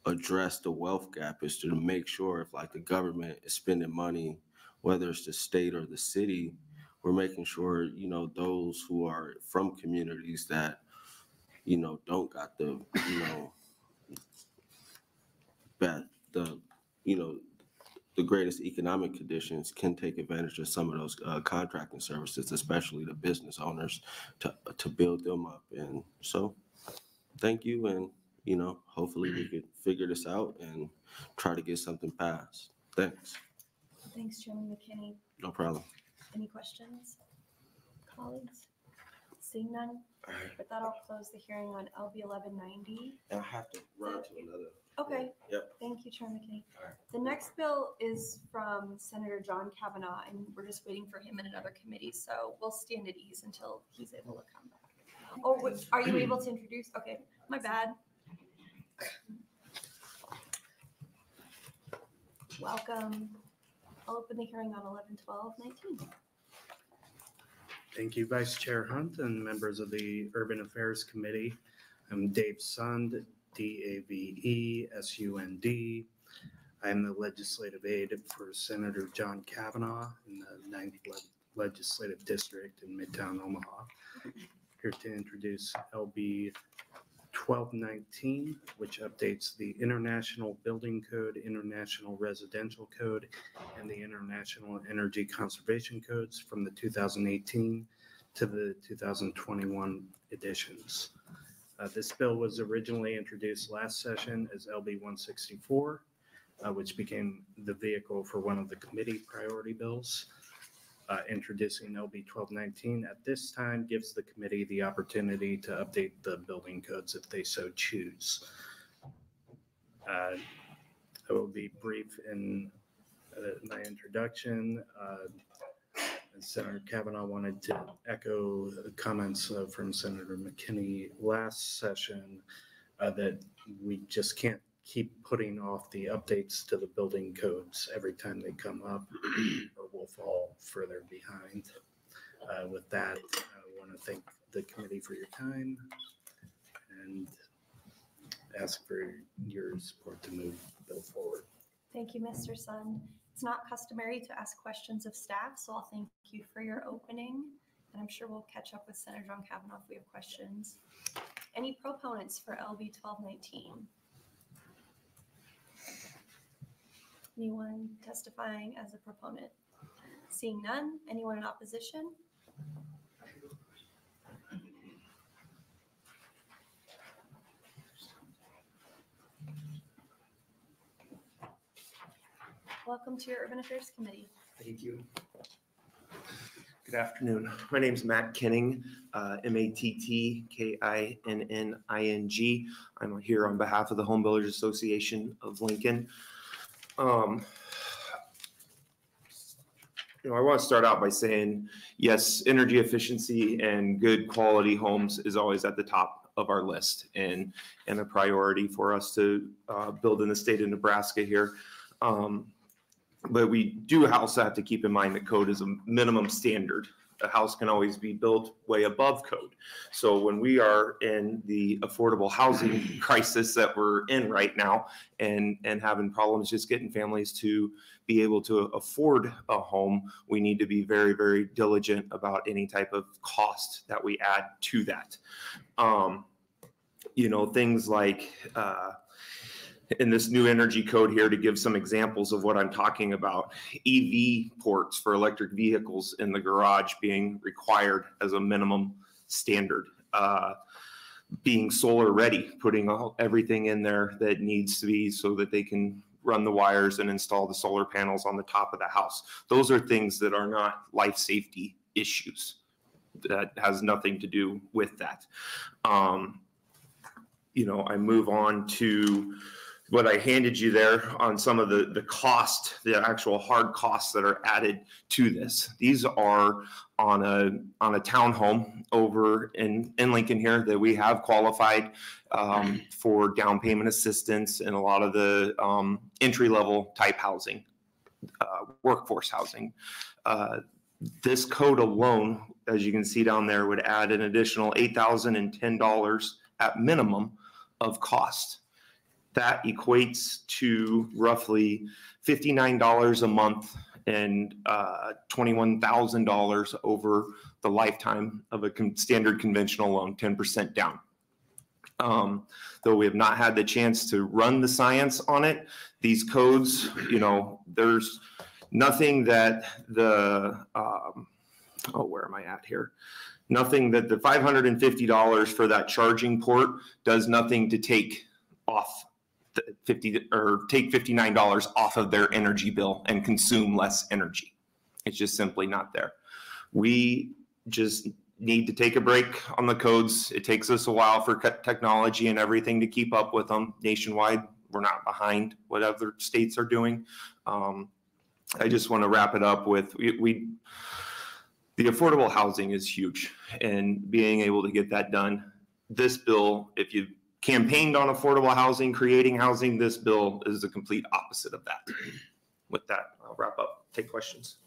Speaker 2: address the wealth gap, is to make sure if like the government is spending money, whether it's the state or the city, we're making sure, those who are from communities that, don't got the, the greatest economic conditions can take advantage of some of those contracting services, especially the business owners, to build them up. And so thank you. And, hopefully we could figure this out and try to get something passed. Thanks.
Speaker 6: Thanks, Chairman McKinney.
Speaker 2: No problem.
Speaker 6: Any questions, colleagues? Seeing none, with that, I'll close the hearing on LB 1190.
Speaker 2: And I have to run to another.
Speaker 6: Okay.
Speaker 2: Yep.
Speaker 6: Thank you, Chairman McKinney.
Speaker 2: All right.
Speaker 6: The next bill is from Senator John Cavanaugh, and we're just waiting for him in another committee, so we'll stand at ease until he's able to come back. Oh, are you able to introduce? Okay, my bad. Welcome. I'll open the hearing on 11/12/19.
Speaker 14: Thank you, Vice Chair Hunt and members of the Urban Affairs Committee. I'm Dave Sund, DAVE SUND. I'm the legislative aide for Senator John Cavanaugh in the 9th Legislative District in Midtown Omaha. Here to introduce LB 1219, which updates the International Building Code, International Residential Code, and the International Energy Conservation Codes from the 2018 to the 2021 editions. This bill was originally introduced last session as LB 164, which became the vehicle for one of the committee priority bills. Introducing LB 1219 at this time gives the committee the opportunity to update the building codes if they so choose. I will be brief in my introduction. Senator Cavanaugh wanted to echo the comments from Senator McKinney last session that we just can't keep putting off the updates to the building codes every time they come up, or we'll fall further behind. With that, I want to thank the committee for your time and ask for your support to move the bill forward.
Speaker 6: Thank you, Mr. Sun. It's not customary to ask questions of staff, so I'll thank you for your opening. And I'm sure we'll catch up with Senator John Cavanaugh if we have questions. Any proponents for LB 1219? Anyone testifying as a proponent? Seeing none, anyone in opposition? Welcome to your Urban Affairs Committee.
Speaker 15: Thank you. Good afternoon. My name is Matt Kinning, MATTKINNING. I'm here on behalf of the Home Builders Association of Lincoln. I want to start out by saying, yes, energy efficiency and good quality homes is always at the top of our list and a priority for us to build in the state of Nebraska here. But we do also have to keep in mind that code is a minimum standard A house can always be built way above code. So when we are in the affordable housing crisis that we're in right now and having problems just getting families to be able to afford a home, we need to be very, very diligent about any type of cost that we add to that. You know, things like in this new energy code here, to give some examples of what I'm talking about, EV ports for electric vehicles in the garage being required as a minimum standard, being solar ready, putting everything in there that needs to be so that they can run the wires and install the solar panels on the top of the house. Those are things that are not life safety issues. That has nothing to do with that. You know, I move on to what I handed you there on some of the cost, the actual hard costs that are added to this. These are on a townhome over in Lincoln here that we have qualified for down payment assistance and a lot of the entry-level type housing, workforce housing. This code alone, as you can see down there, would add an additional $8,010 at minimum of cost. That equates to roughly $59 a month and $21,000 over the lifetime of a standard conventional loan, 10% down. Though we have not had the chance to run the science on it, these codes, you know, there's nothing that the, where am I at here? Nothing that the $550 for that charging port does nothing to take off take $59 off of their energy bill and consume less energy. It's just simply not there. We just need to take a break on the codes. It takes us a while for technology and everything to keep up with them nationwide. We're not behind what other states are doing. I just want to wrap it up with the affordable housing is huge, and being able to get that done. This bill, if you campaigned on affordable housing, creating housing, this bill is the complete opposite of that. With that, I'll wrap up. Take questions.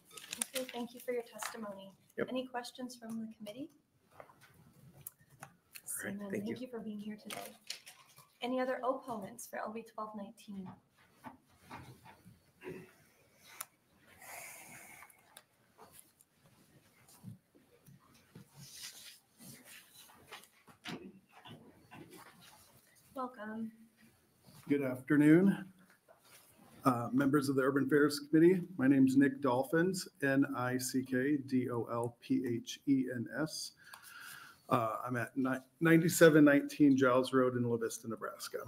Speaker 6: Okay, thank you for your testimony.
Speaker 15: Yep.
Speaker 6: Any questions from the committee?
Speaker 15: Right,
Speaker 6: Seeing none,
Speaker 15: thank
Speaker 6: thank you for being here today. Any other opponents for LB 1219? Welcome.
Speaker 16: Good afternoon. Members of the Urban Affairs Committee, my name is Nick Dolphins, Nickdolphens. I'm at 9719 Giles Road in La Vista, Nebraska.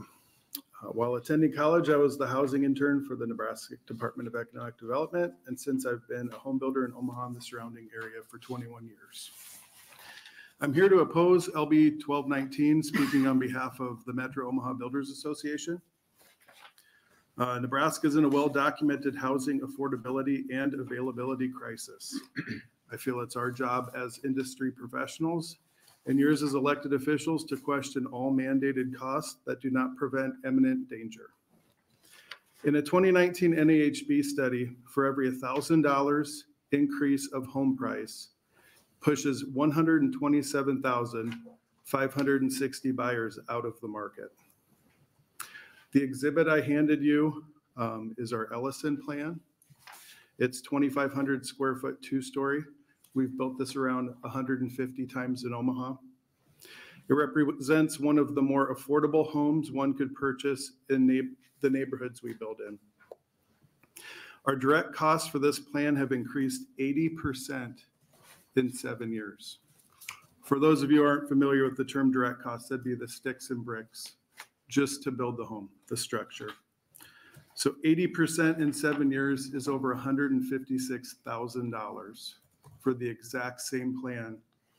Speaker 16: While attending college, I was the housing intern for the Nebraska Department of Economic Development, and since I've been a home builder in Omaha and the surrounding area for 21 years. I'm here to oppose LB 1219, speaking on behalf of the Metro Omaha Builders Association. Nebraska is in a well-documented housing affordability and availability crisis. I feel it's our job as industry professionals and yours as elected officials to question all mandated costs that do not prevent imminent danger. In a 2019 NAHB study, for every $1,000 increase of home price, pushes 127,560 buyers out of the market. The exhibit I handed you is our Ellison plan. It's 2,500 square foot, 2-story. We've built this around 150 times in Omaha. It represents one of the more affordable homes one could purchase in the neighborhoods we build in. Our direct costs for this plan have increased 80% in 7 years. For those of you who aren't familiar with the term direct costs, that'd be the sticks and bricks just to build the home, the structure. So 80% in 7 years is over $156,000 for the exact same plan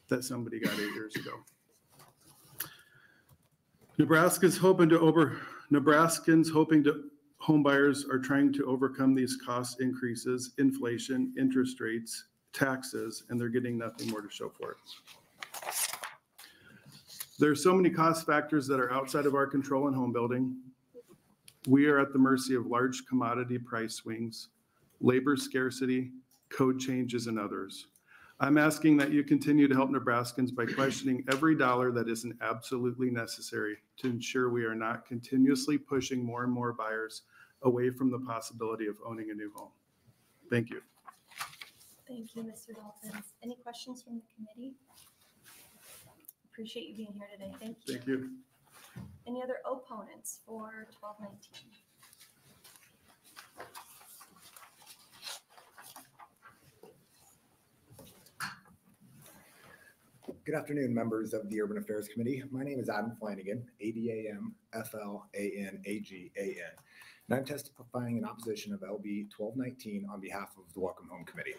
Speaker 16: that somebody got 8 years ago. Nebraskans hoping to home buyers are trying to overcome these cost increases, inflation, interest rates, taxes, and they're getting nothing more to show for it. There are so many cost factors that are outside of our control in home building. We are at the mercy of large commodity price swings, labor scarcity, code changes, and others. I'm asking that you continue to help Nebraskans by questioning every dollar that isn't absolutely necessary to ensure we are not continuously pushing more and more buyers away from the possibility of owning a new home. Thank you.
Speaker 6: Thank you, Mr. Dolphins. Any questions from the committee? Appreciate you being here today. Thank you.
Speaker 16: Thank you.
Speaker 6: Any other opponents for 1219?
Speaker 17: Good afternoon, members of the Urban Affairs Committee. My name is Adam Flanagan, ADAMFLANAGAN, and I'm testifying in opposition of LB 1219 on behalf of the Welcome Home Committee.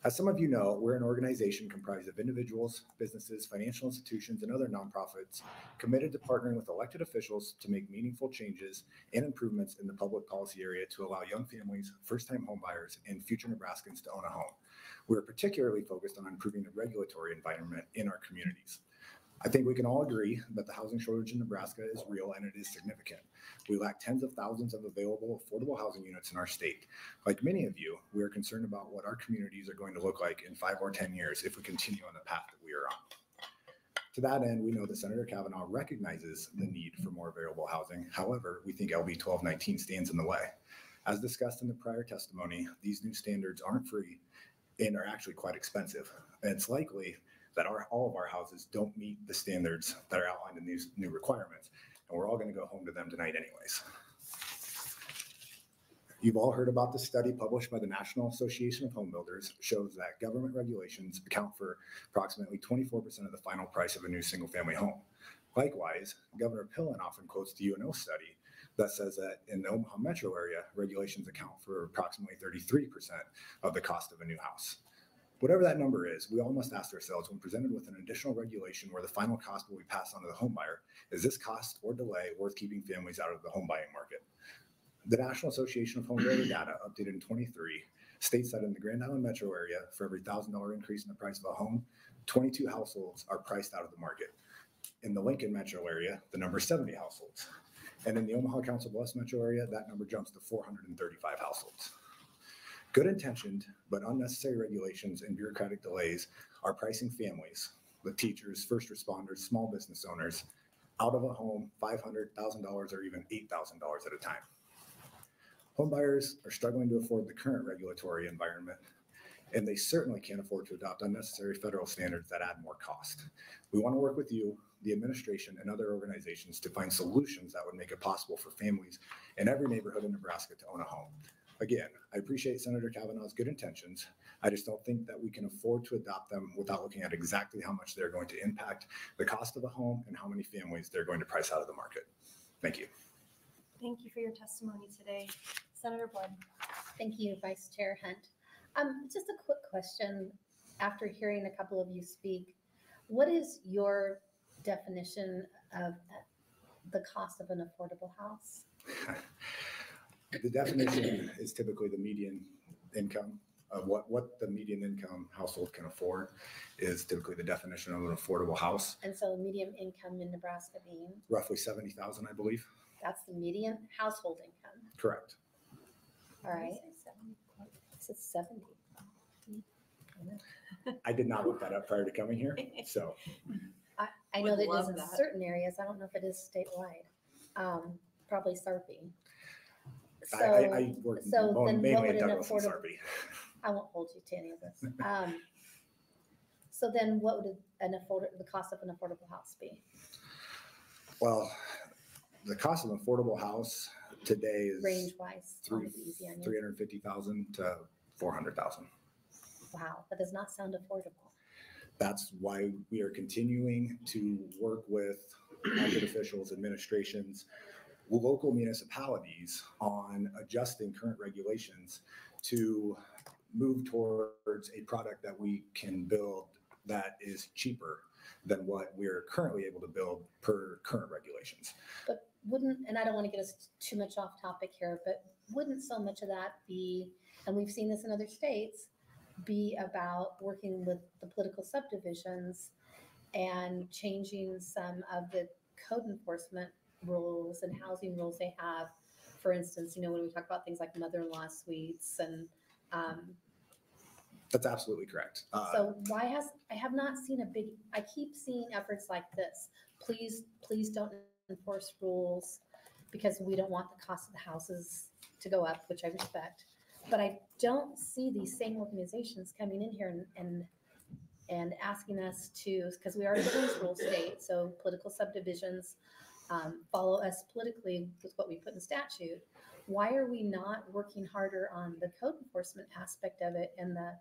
Speaker 17: As some of you know, we're an organization comprised of individuals, businesses, financial institutions, and other nonprofits committed to partnering with elected officials to make meaningful changes and improvements in the public policy area to allow young families, first-time homebuyers, and future Nebraskans to own a home. We're particularly focused on improving the regulatory environment in our communities. I think we can all agree that the housing shortage in Nebraska is real and it is significant. We lack tens of thousands of available affordable housing units in our state. Like many of you, we are concerned about what our communities are going to look like in 5 or 10 years if we continue on the path that we are on. To that end, we know that Senator Cavanaugh recognizes the need for more available housing. However, we think LB 1219 stands in the way. As discussed in the prior testimony, these new standards aren't free and are actually quite expensive. And it's likely that all of our houses don't meet the standards that are outlined in these new requirements. And we're all going to go home to them tonight anyways. You've all heard about the study published by the National Association of Home Builders shows that government regulations account for approximately 24% of the final price of a new single-family home. Likewise, Governor Pillen often quotes the UNO study that says that in the Omaha metro area, regulations account for approximately 33% of the cost of a new house. Whatever that number is, we all must ask ourselves when presented with an additional regulation where the final cost will be passed on to the home buyer, is this cost or delay worth keeping families out of the home buying market? The National Association of Home Builder data updated in 23 states that in the Grand Island metro area, for every $1,000 increase in the price of a home, 22 households are priced out of the market. In the Lincoln metro area, the number is 70 households. And in the Omaha Council Bluffs metro area, that number jumps to 435 households. Good intentioned, but unnecessary regulations and bureaucratic delays are pricing families, the teachers, first responders, small business owners, out of a home $500,000 or even $8,000 at a time. Home buyers are struggling to afford the current regulatory environment, and they certainly can't afford to adopt unnecessary federal standards that add more cost. We want to work with you, the administration, and other organizations to find solutions that would make it possible for families in every neighborhood in Nebraska to own a home. Again, I appreciate Senator Cavanaugh's good intentions. I just don't think that we can afford to adopt them without looking at exactly how much they're going to impact the cost of a home and how many families they're going to price out of the market. Thank you.
Speaker 6: Thank you for your testimony today. Senator Blood.
Speaker 11: Thank you, Vice Chair Hunt. Just a quick question. After hearing a couple of you speak, what is your definition of the cost of an affordable house?
Speaker 17: The definition is typically the median income of what the median income household can afford is typically the definition of an affordable house.
Speaker 11: And so median income in Nebraska being?
Speaker 17: Roughly 70,000, I believe.
Speaker 11: That's the median household income?
Speaker 17: Correct.
Speaker 11: All right. It says 70.
Speaker 17: I did not look that up prior to coming here, so.
Speaker 11: I know that it is in certain areas. I don't know if it is statewide. Probably Sarpy.
Speaker 17: I work mainly at Douglas and Sarpy.
Speaker 11: I won't hold you to any of this. So then what would the cost of an affordable house be?
Speaker 17: Well, the cost of an affordable house today is
Speaker 11: range-wise,
Speaker 17: 350,000 to 400,000.
Speaker 11: Wow, that does not sound affordable.
Speaker 17: That's why we are continuing to work with elected officials, administrations, local municipalities on adjusting current regulations to move towards a product that we can build that is cheaper than what we're currently able to build per current regulations.
Speaker 11: But wouldn't, and I don't want to get us too much off topic here, but wouldn't so much of that be, and we've seen this in other states, be about working with the political subdivisions and changing some of the code enforcement rules and housing rules they have? For instance, when we talk about things like mother-in-law suites and
Speaker 17: That's absolutely correct.
Speaker 11: So I have not seen I keep seeing efforts like this. Please don't enforce rules because we don't want the cost of the houses to go up, which I respect. But I don't see these same organizations coming in here and asking us to, because we are a civil rule state, so political subdivisions follow us politically with what we put in statute. Why are we not working harder on the code enforcement aspect of it and the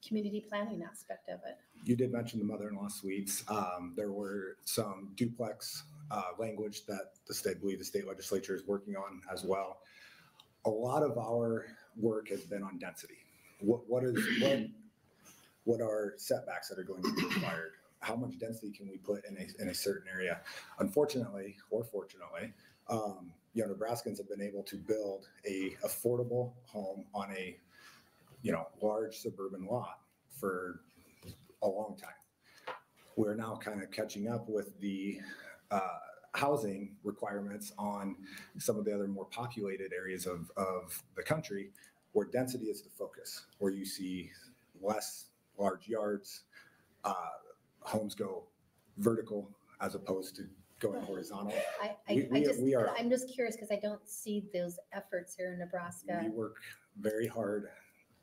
Speaker 11: community planning aspect of it?
Speaker 17: You did mention the mother-in-law suites. There were some duplex language that I believe the state legislature is working on as well. A lot of our work has been on density. What are setbacks that are going to be required? How much density can we put in a certain area? Unfortunately, or fortunately, Nebraskans have been able to build a affordable home on a large suburban lot for a long time. We're now kind of catching up with the housing requirements on some of the other more populated areas of the country where density is the focus, where you see less large yards, homes go vertical as opposed to going horizontal.
Speaker 11: I'm just curious because I don't see those efforts here in Nebraska.
Speaker 17: We work very hard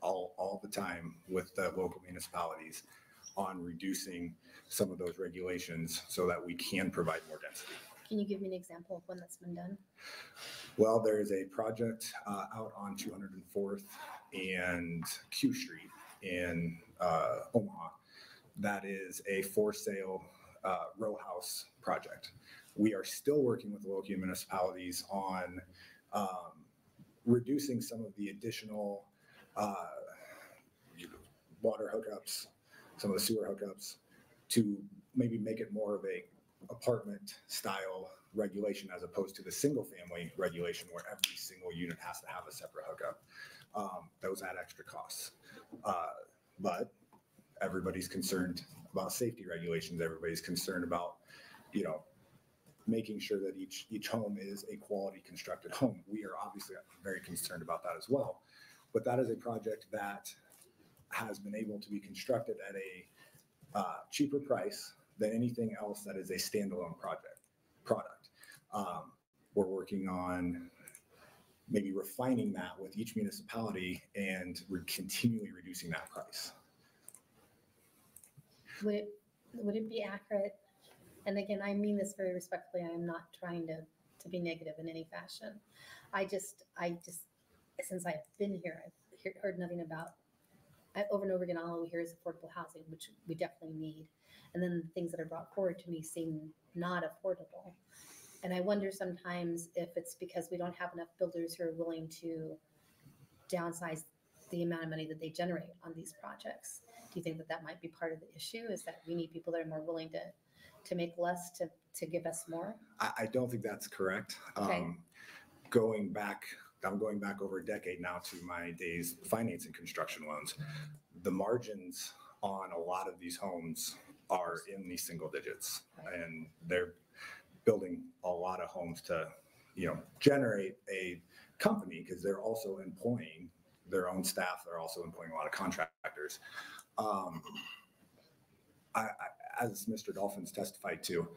Speaker 17: all the time with the local municipalities on reducing some of those regulations so that we can provide more density.
Speaker 11: Can you give me an example of when that's been done?
Speaker 17: Well, there is a project out on 204th and Q Street in Omaha that is a for sale row house project. We are still working with the local municipalities on reducing some of the additional water hookups, some of the sewer hookups, to maybe make it more of a apartment style regulation as opposed to the single family regulation where every single unit has to have a separate hookup. Those add extra costs. But everybody's concerned about safety regulations. Everybody's concerned about, making sure that each home is a quality constructed home. We are obviously very concerned about that as well. But that is a project that has been able to be constructed at a cheaper price than anything else that is a standalone product. We're working on maybe refining that with each municipality, and we're continually reducing that price.
Speaker 11: Would it be accurate? And again, I mean this very respectfully. I am not trying to be negative in any fashion. I just, since I've been here, I've heard nothing about, over and over again, all we hear is affordable housing, which we definitely need. And then the things that are brought forward to me seem not affordable. And I wonder sometimes if it's because we don't have enough builders who are willing to downsize the amount of money that they generate on these projects. Do you think that might be part of the issue, is that we need people that are more willing to make less to give us more?
Speaker 17: I don't think that's correct.
Speaker 11: Okay.
Speaker 17: I'm going back over a decade now to my days financing construction loans. The margins on a lot of these homes are in the single digits, and they're building a lot of homes to, generate a company, because they're also employing their own staff. They're also employing a lot of contractors. As Mr. Dolphins testified to,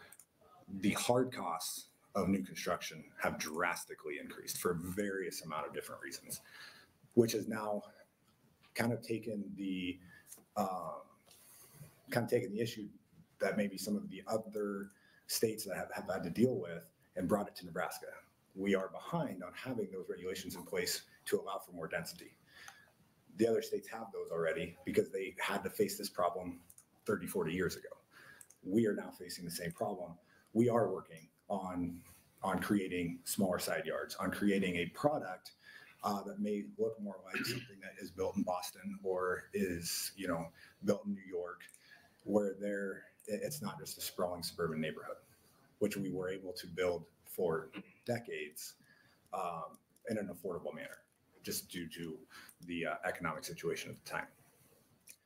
Speaker 17: the hard costs of new construction have drastically increased for various amount of different reasons, which has now kind of taken the issue that maybe some of the other states that have had to deal with and brought it to Nebraska. We are behind on having those regulations in place to allow for more density. The other states have those already because they had to face this problem 30, 40 years ago. We are now facing the same problem. We are working on creating smaller side yards, on creating a product that may look more like something that is built in Boston or is, built in New York, where it's not just a sprawling suburban neighborhood, which we were able to build for decades in an affordable manner, just due to the economic situation at the time.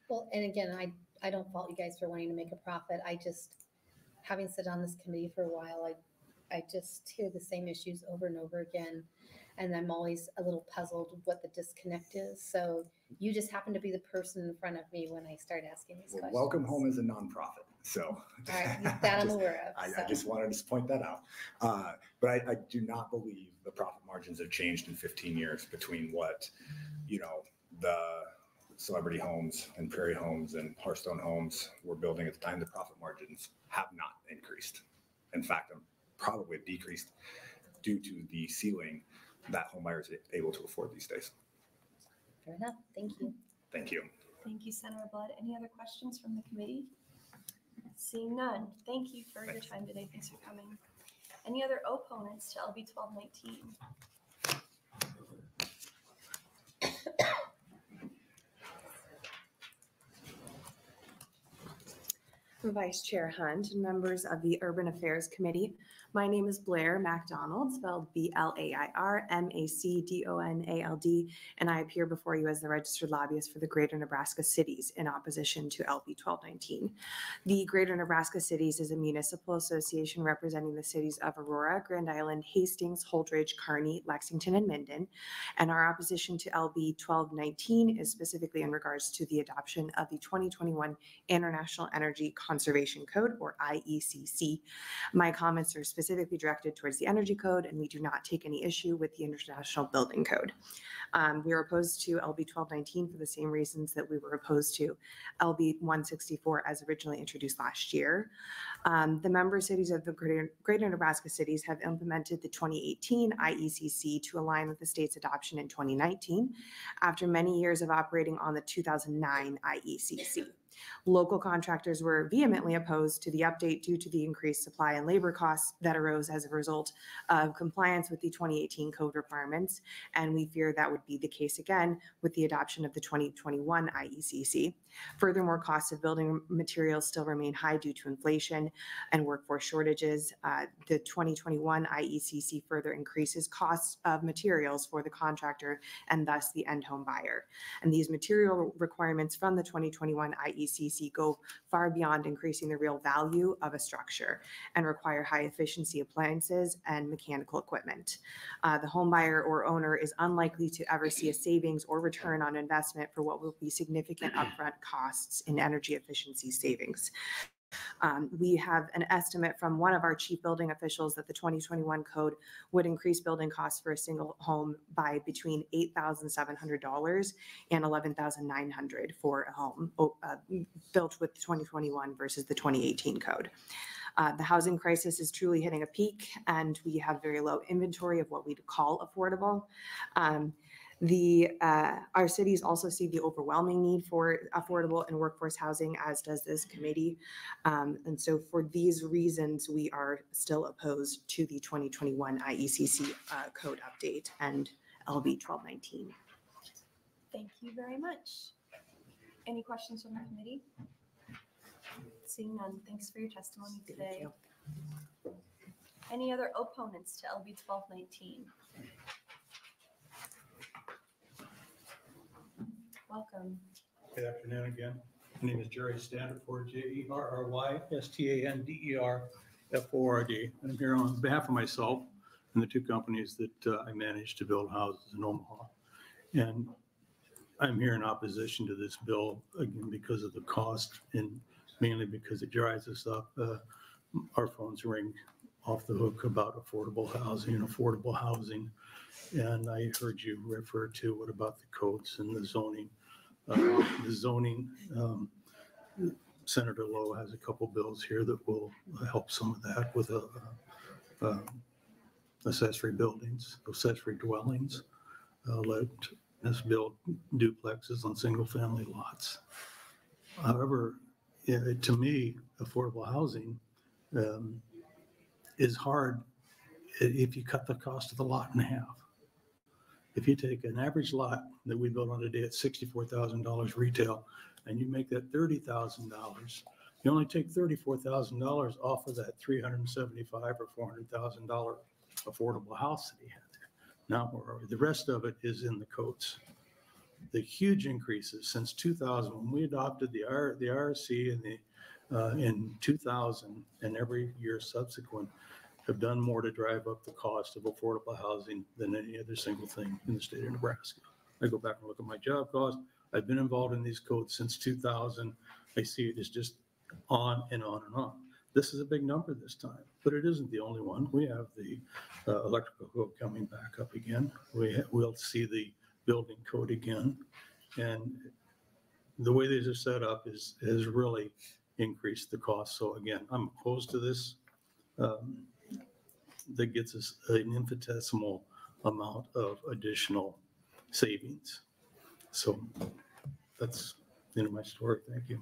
Speaker 11: Well, and again, I don't fault you guys for wanting to make a profit. I just, having sat on this committee for a while, I just hear the same issues over and over again. And I'm always a little puzzled what the disconnect is. So you just happen to be the person in front of me when I start asking these questions.
Speaker 17: Welcome Home is a nonprofit, so.
Speaker 11: All right, that I'm aware of.
Speaker 17: I just wanted to point that out. But I do not believe the profit margins have changed in 15 years between what, the Celebrity Homes and Prairie Homes and Hearthstone Homes were building at the time. The profit margins have not increased. In fact, probably decreased due to the ceiling that home buyers are able to afford these days.
Speaker 11: Fair enough. Thank you.
Speaker 17: Thank you.
Speaker 6: Thank you, Senator Blood. Any other questions from the committee? Seeing none, thank you for your time today. Thanks for coming. Any other opponents to LB 1219?
Speaker 18: Vice Chair Hunt and members of the Urban Affairs Committee. My name is Blair MacDonald, spelled Blair Macdonald, and I appear before you as the registered lobbyist for the Greater Nebraska Cities in opposition to LB 1219. The Greater Nebraska Cities is a municipal association representing the cities of Aurora, Grand Island, Hastings, Holdridge, Kearney, Lexington, and Minden. And our opposition to LB 1219 is specifically in regards to the adoption of the 2021 International Energy Conservation Code, or IECC. My comments are specifically directed towards the Energy Code, and we do not take any issue with the International Building Code. We are opposed to LB 1219 for the same reasons that we were opposed to LB 164 as originally introduced last year. The member cities of the Greater Nebraska Cities have implemented the 2018 IECC to align with the state's adoption in 2019 after many years of operating on the 2009 IECC. Local contractors were vehemently opposed to the update due to the increased supply and labor costs that arose as a result of compliance with the 2018 code requirements, and we fear that would be the case again with the adoption of the 2021 IECC. Furthermore, costs of building materials still remain high due to inflation and workforce shortages. The 2021 IECC further increases costs of materials for the contractor and thus the end home buyer. And these material requirements from the 2021 IECC go far beyond increasing the real value of a structure and require high efficiency appliances and mechanical equipment. The home buyer or owner is unlikely to ever see a savings or return on investment for what will be significant upfront costs in energy efficiency savings. We have an estimate from one of our chief building officials that the 2021 code would increase building costs for a single home by between $8,700 and $11,900 for a home built with the 2021 versus the 2018 code. The housing crisis is truly hitting a peak, and we have very low inventory of what we'd call affordable. Our cities also see the overwhelming need for affordable and workforce housing, as does this committee. And so for these reasons, we are still opposed to the 2021 IECC code update and LB 1219.
Speaker 6: Thank you very much. Any questions from the committee? Seeing none, thanks for your testimony today. Any other opponents to LB 1219? Welcome.
Speaker 12: Good afternoon again. My name is Jerry Standerford, JerryStanderFord. And I'm here on behalf of myself and the two companies that I manage to build houses in Omaha. And I'm here in opposition to this bill, again, because of the cost and mainly because it drives us up. Our phones ring off the hook about affordable housing. And I heard you refer to what about the codes and the zoning. Senator Lowe has a couple bills here that will help some of that with accessory buildings, accessory dwellings. Let us build duplexes on single family lots. However, to me, affordable housing is hard if you cut the cost of the lot in half. If you take an average lot that we built on today at $64,000 retail, and you make that $30,000, you only take $34,000 off of that $375,000 or $400,000 affordable house that he had there. Now, the rest of it is in the codes. The huge increases since 2000, when we adopted the IRC in 2000 and every year subsequent, have done more to drive up the cost of affordable housing than any other single thing in the state of Nebraska. I go back and look at my job costs. I've been involved in these codes since 2000. I see it is just on and on and on. This is a big number this time, but it isn't the only one. We have the electrical code coming back up again. We'll see the building code again. And the way these are set up has really increased the cost. So again, I'm opposed to this. That gets us an infinitesimal amount of additional savings. So that's the end of my story. Thank you.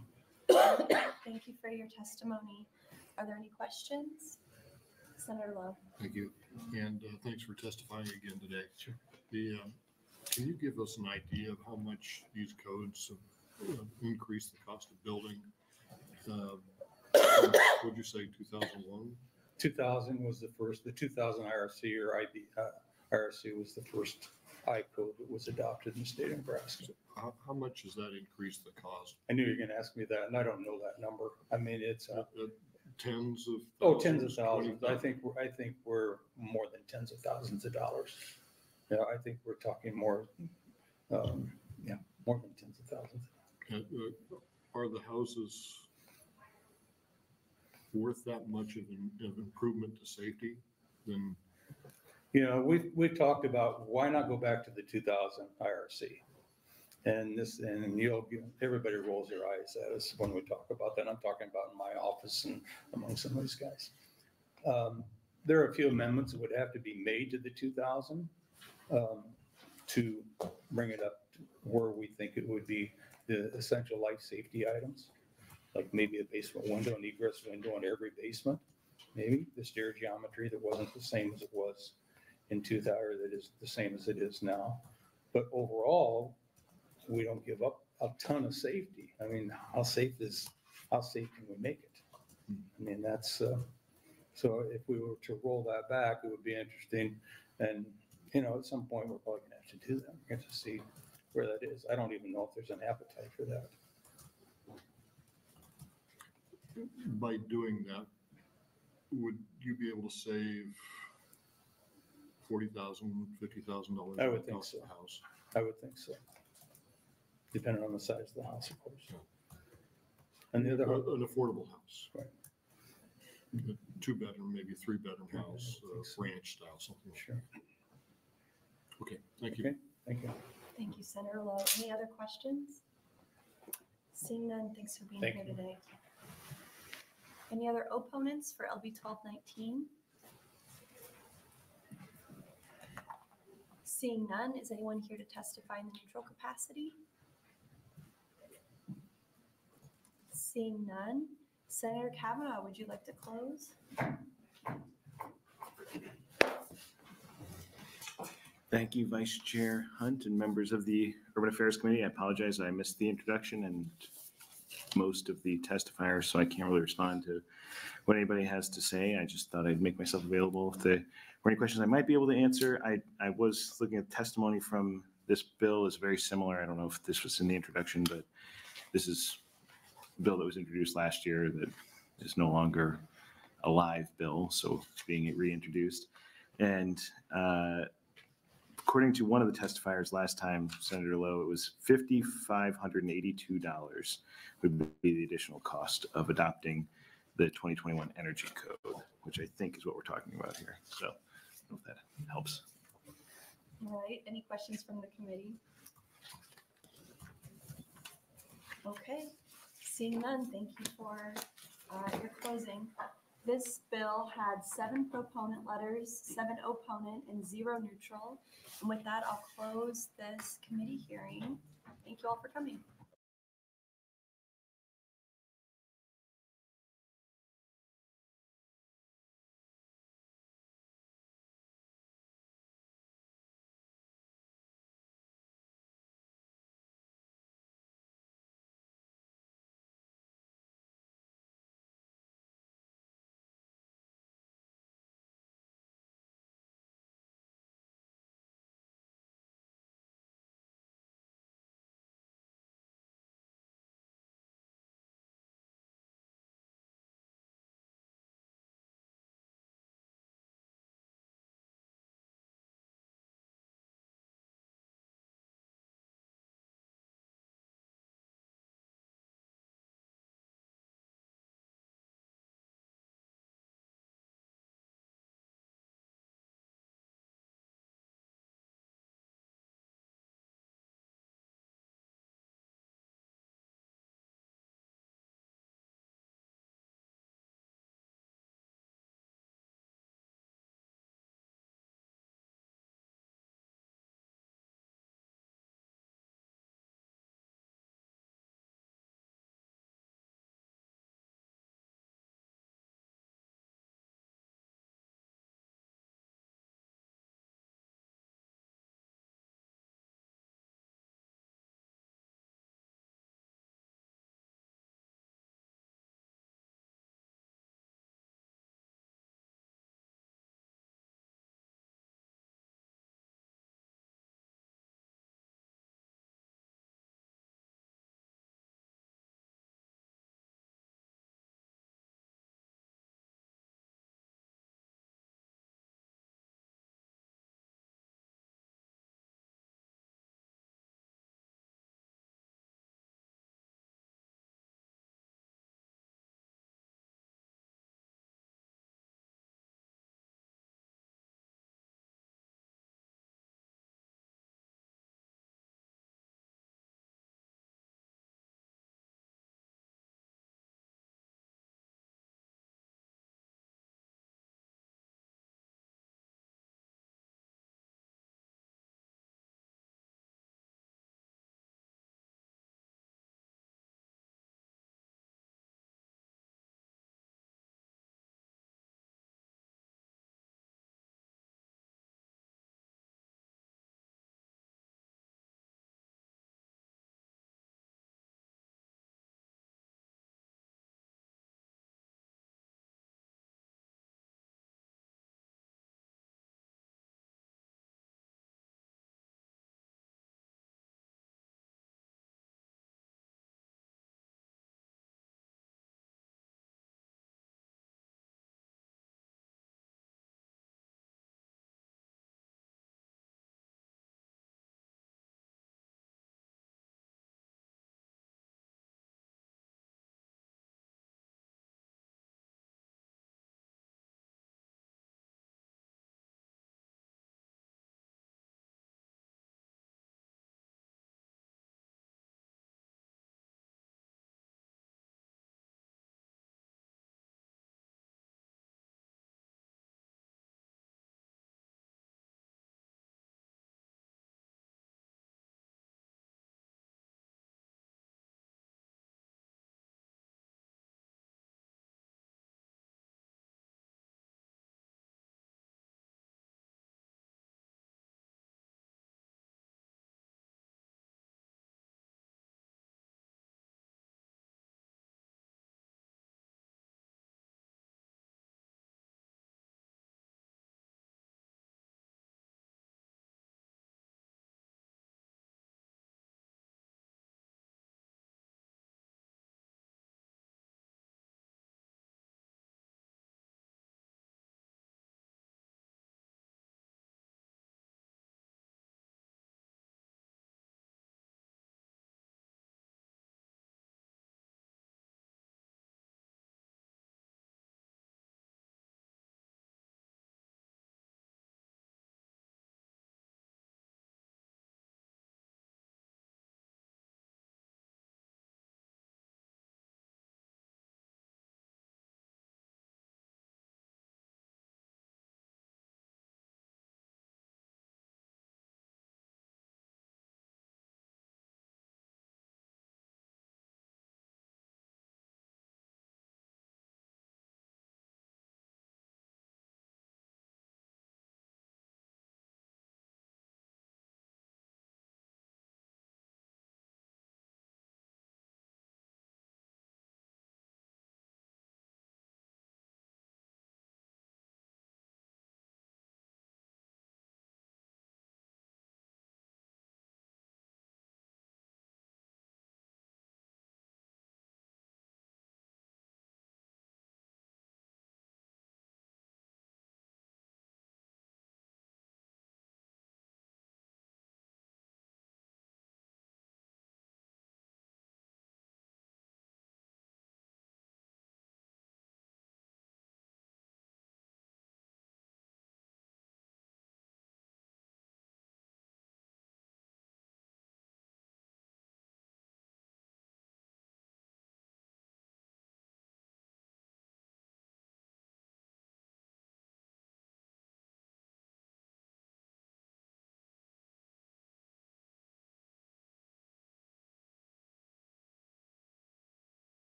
Speaker 6: Thank you for your testimony. Are there any questions? Senator Lowe.
Speaker 4: Thank you. And thanks for testifying again today. Sure. Can you give us an idea of how much these codes have increased the cost of building? What'd you say, 2001?
Speaker 12: 2000 was the first, the 2000 IRC or IRC was the first I code that was adopted in the state of Nebraska.
Speaker 4: How much has that increased the cost?
Speaker 12: I knew you were going to ask me that, and I don't know that number. I mean, it's
Speaker 4: tens of thousands,
Speaker 12: tens of thousands. I think we're more than tens of thousands of dollars. Yeah, I think we're talking more, more than tens of thousands.
Speaker 4: Are the houses worth that much of improvement to safety? Then,
Speaker 12: we've talked about why not go back to the 2000 IRC, and everybody rolls their eyes at us when we talk about that. I'm talking about in my office and among some of these guys. There are a few amendments that would have to be made to the 2000 to bring it up to where we think it would be the essential life safety items, like maybe a basement window, an egress window in every basement, maybe the stair geometry that wasn't the same as it was in 2000, or that is the same as it is now. But overall, we don't give up a ton of safety. I mean, how safe can we make it? I mean, that's, so if we were to roll that back, it would be interesting. And, at some point, we're probably gonna have to do that. We're going to see where that is. I don't even know if there's an appetite for that.
Speaker 4: by doing that, would you be able to save $40,000, $50,000?
Speaker 12: I would think so.
Speaker 4: House?
Speaker 12: I would think so. Depending on the size of the house, of course. And the other
Speaker 4: an affordable house.
Speaker 12: Right.
Speaker 4: A 2-bedroom, maybe 3-bedroom house, ranch style, something.
Speaker 12: Sure.
Speaker 4: Okay, thank you.
Speaker 12: Okay, thank you.
Speaker 6: Thank you, Senator Lowe. Any other questions? Seeing none, thanks for being
Speaker 12: Thank
Speaker 6: here
Speaker 12: you.
Speaker 6: today. Any other opponents for LB 1219? Seeing none, is anyone here to testify in the neutral capacity? Seeing none, Senator Cavanaugh, would you like to close?
Speaker 19: Thank you, Vice Chair Hunt and members of the Urban Affairs Committee. I apologize, I missed the introduction and most of the testifiers, so I can't really respond to what anybody has to say. I just thought I'd make myself available if there were any questions I might be able to answer. I was looking at testimony from this bill is very similar. I don't know if this was in the introduction, but this is a bill that was introduced last year that is no longer a live bill, so it's being reintroduced. And according to one of the testifiers last time, Senator Lowe, it was $5,582 would be the additional cost of adopting the 2021 Energy Code, which I think is what we're talking about here. So I don't know if that helps.
Speaker 6: All right, any questions from the committee? Okay, seeing none, thank you for your closing. This bill had 7 proponent letters, 7 opponent, and 0 neutral. And with that, I'll close this committee hearing. Thank you all for coming.